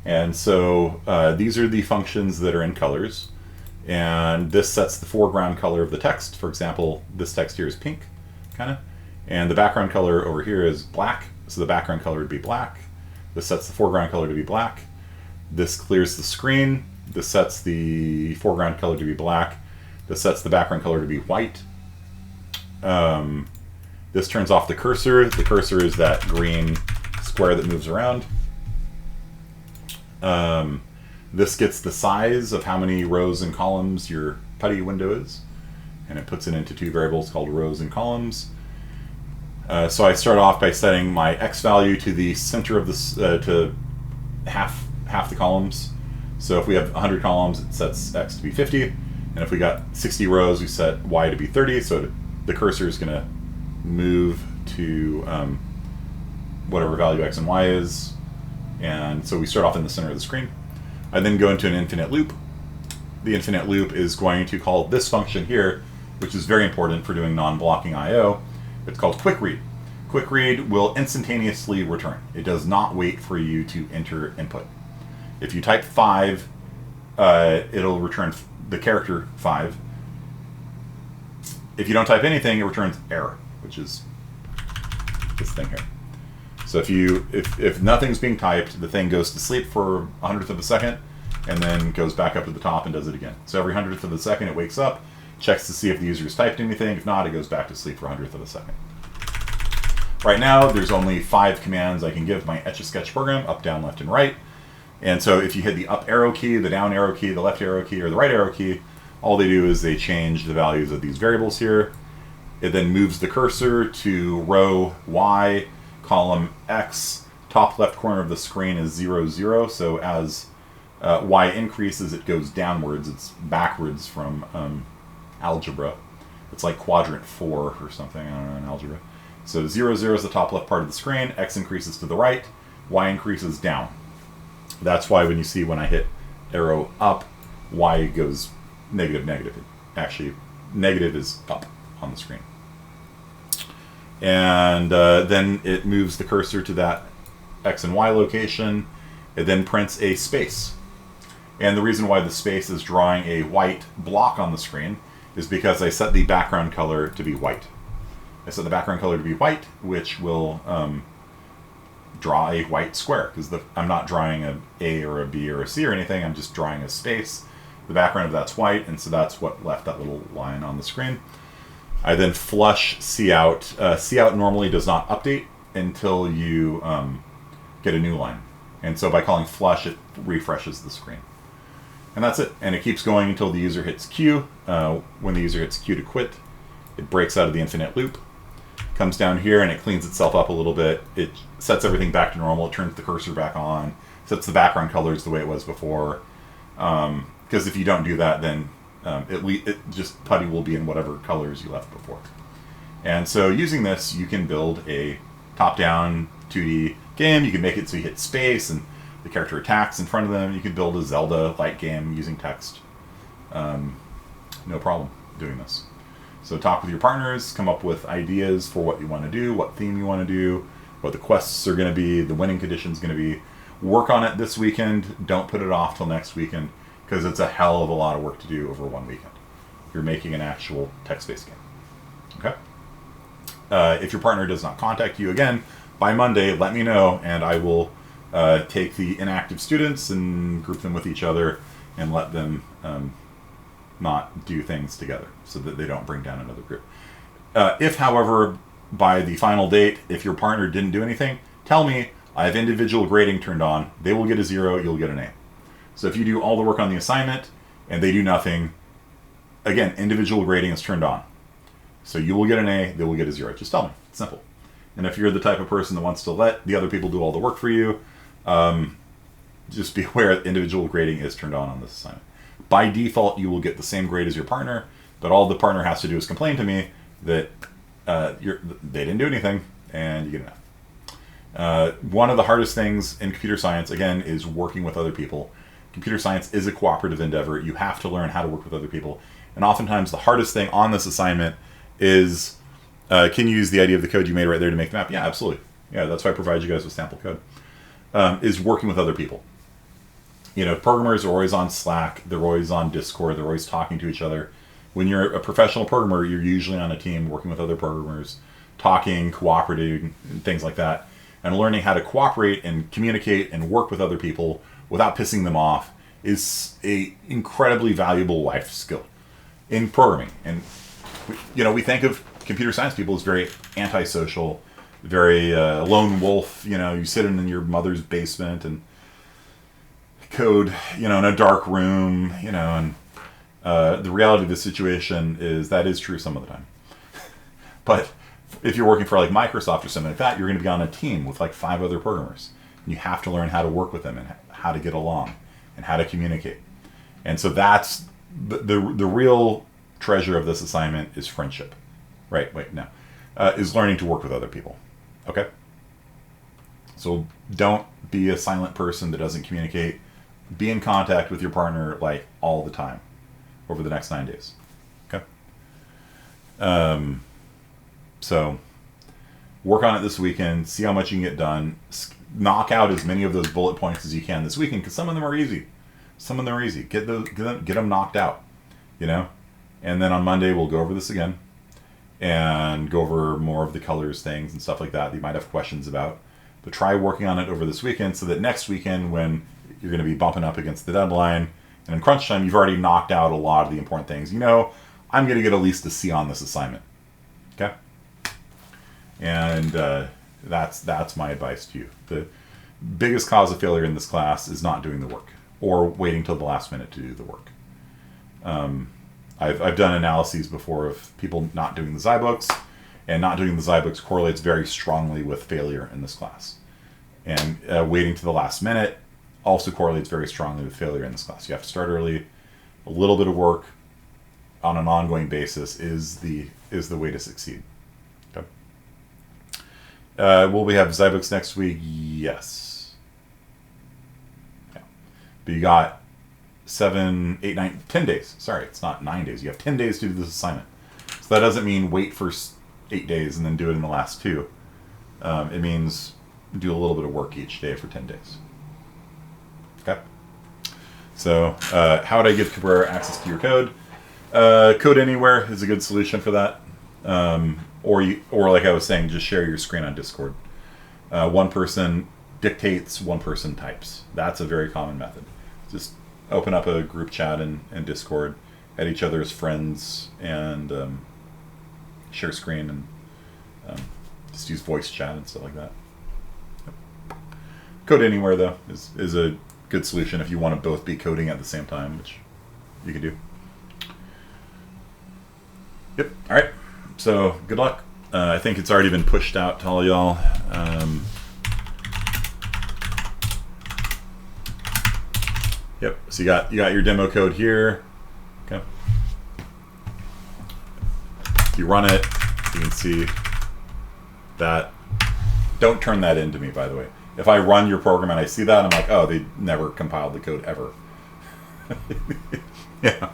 And so these are the functions that are in colors. And this sets the foreground color of the text. For example, this text here is pink, kind of. And the background color over here is black. So the background color would be black. This sets the foreground color to be black. This clears the screen. This sets the foreground color to be black. This sets the background color to be white. This turns off the cursor. The cursor is that green square that moves around. This gets the size of how many rows and columns your putty window is, and it puts it into 2 variables called rows and columns. So I start off by setting my x value to the center of this, to half the columns. So if we have 100 columns, it sets x to be 50, and if we got 60 rows, we set y to be 30. So the cursor is going to move to whatever value x and y is, and so we start off in the center of the screen. I then go into an infinite loop. The infinite loop is going to call this function here, which is very important for doing non-blocking I/O. It's called quick read. Quick read will instantaneously return. It does not wait for you to enter input. If you type 5, it'll return the character 5. If you don't type anything, it returns error, which is this thing here. So if nothing's being typed, the thing goes to sleep for 100th of a second, and then goes back up to the top and does it again. So every 100th of a second, it wakes up, checks to see if the user's typed anything. If not, it goes back to sleep for 100th of a second. Right now, there's only 5 commands I can give my Etch Sketch program: up, down, left, and right. And so if you hit the up arrow key, the down arrow key, the left arrow key, or the right arrow key, all they do is they change the values of these variables here. It then moves the cursor to row Y, column X. Top left corner of the screen is 0, 0. So as Y increases, it goes downwards. It's backwards from algebra. It's like quadrant 4 or something, I don't know, in algebra. So 0, 0 is the top left part of the screen. X increases to the right. Y increases down. That's why when you see when I hit arrow up, Y goes negative, negative. Actually, negative is up on the screen. And then it moves the cursor to that X and Y location. It then prints a space. And the reason why the space is drawing a white block on the screen is because I set the background color to be white. I set the background color to be white, which will draw a white square, because I'm not drawing an A or a B or a C or anything. I'm just drawing a space. The background of that's white, and so that's what left that little line on the screen. I then flush cout. Cout normally does not update until you get a new line. And so by calling flush, it refreshes the screen. And that's it. And it keeps going until the user hits Q. When the user hits Q to quit, it breaks out of the infinite loop, comes down here, and it cleans itself up a little bit. It sets everything back to normal. It turns the cursor back on, sets the background colors the way it was before. Because if you don't do that, then it just putty will be in whatever colors you left before. And so using this, you can build a top-down 2D game. You can make it so you hit space and the character attacks in front of them. You can build a Zelda-like game using text. No problem doing this. So talk with your partners, come up with ideas for what you want to do, what theme you want to do, what the quests are going to be, the winning condition's going to be. Work on it this weekend. Don't put it off till next weekend, because it's a hell of a lot of work to do over one weekend. You're making an actual text-based game. Okay? If your partner does not contact you again, by Monday, let me know, and I will take the inactive students and group them with each other and let them not do things together so that they don't bring down another group. If, however, by the final date, if your partner didn't do anything, tell me. I have individual grading turned on. They will get a 0, you'll get an A. So if you do all the work on the assignment and they do nothing, again, individual grading is turned on. So you will get an A, they will get a 0. Just tell me. It's simple. And if you're the type of person that wants to let the other people do all the work for you, just be aware that individual grading is turned on this assignment. By default, you will get the same grade as your partner, but all the partner has to do is complain to me that they didn't do anything, and you get an F. One of the hardest things in computer science, again, is working with other people. Computer science is a cooperative endeavor. You have to learn how to work with other people. And oftentimes the hardest thing on this assignment is, can you use the idea of the code you made right there to make the map? Yeah, absolutely. Yeah, that's why I provide you guys with sample code. Is working with other people. You know, programmers are always on Slack. They're always on Discord. They're always talking to each other. When you're a professional programmer, you're usually on a team working with other programmers, talking, cooperating, and things like that. And learning how to cooperate and communicate and work with other people without pissing them off is a incredibly valuable life skill in programming. And we think of computer science people as very antisocial, very lone wolf. You sit in your mother's basement and code, in a dark room, and the reality of the situation is that is true some of the time. But if you're working for like Microsoft or something like that, you're going to be on a team with like 5 other programmers. And you have to learn how to work with them and how to get along and how to communicate. And so that's the real treasure of this assignment is friendship. Is learning to work with other people. Okay? So don't be a silent person that doesn't communicate. Be in contact with your partner like all the time over the next 9 days. Okay? So work on it this weekend. See how much you can get done. Knock out as many of those bullet points as you can this weekend, because some of them are easy. Some of them are easy. Get them knocked out. And then on Monday we'll go over this again and go over more of the colors things and stuff like that you might have questions about. But try working on it over this weekend so that next weekend, when you're going to be bumping up against the deadline and in crunch time, you've already knocked out a lot of the important things. I'm going to get at least a C on this assignment. Okay? And that's my advice to you. The biggest cause of failure in this class is not doing the work or waiting till the last minute to do the work. I've done analyses before of people not doing the Zybooks, and not doing the Zybooks correlates very strongly with failure in this class. And waiting to the last minute also correlates very strongly with failure in this class. You have to start early. A little bit of work on an ongoing basis is the way to succeed. Okay. Will we have Zybooks next week? Yes. Yeah. But you got 7, 8, 9, 10 days. Sorry, it's not 9 days. You have 10 days to do this assignment. So that doesn't mean wait for 8 days and then do it in the last 2. It means do a little bit of work each day for 10 days. Okay? So, how would I give Cabrera access to your code? Code Anywhere is a good solution for that. Or like I was saying, just share your screen on Discord. One person dictates, one person types. That's a very common method. Just open up a group chat in Discord, add each other as friends, and share screen and just use voice chat and stuff like that. Yep. Code anywhere though is a good solution if you want to both be coding at the same time, which you can do. Yep. All right. So good luck. I think it's already been pushed out to all y'all. Yep. So you got your demo code here. Okay. If you run it, you can see that. Don't turn that into me, by the way. If I run your program and I see that, I'm like, oh, they never compiled the code ever. Yeah.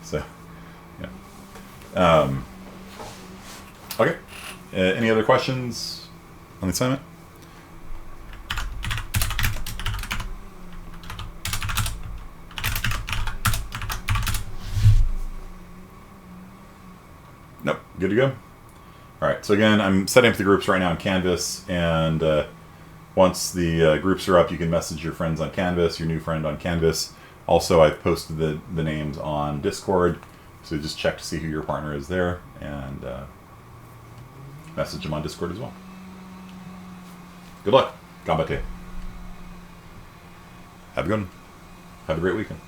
So, yeah. Okay. Any other questions on the assignment? Nope. Good to go. All right. So again, I'm setting up the groups right now in Canvas, and once the groups are up, you can message your friends on Canvas, your new friend on Canvas. Also, I've posted the names on Discord, so just check to see who your partner is there, and message them on Discord as well. Good luck. Gambate. Have a good one. Have a great weekend.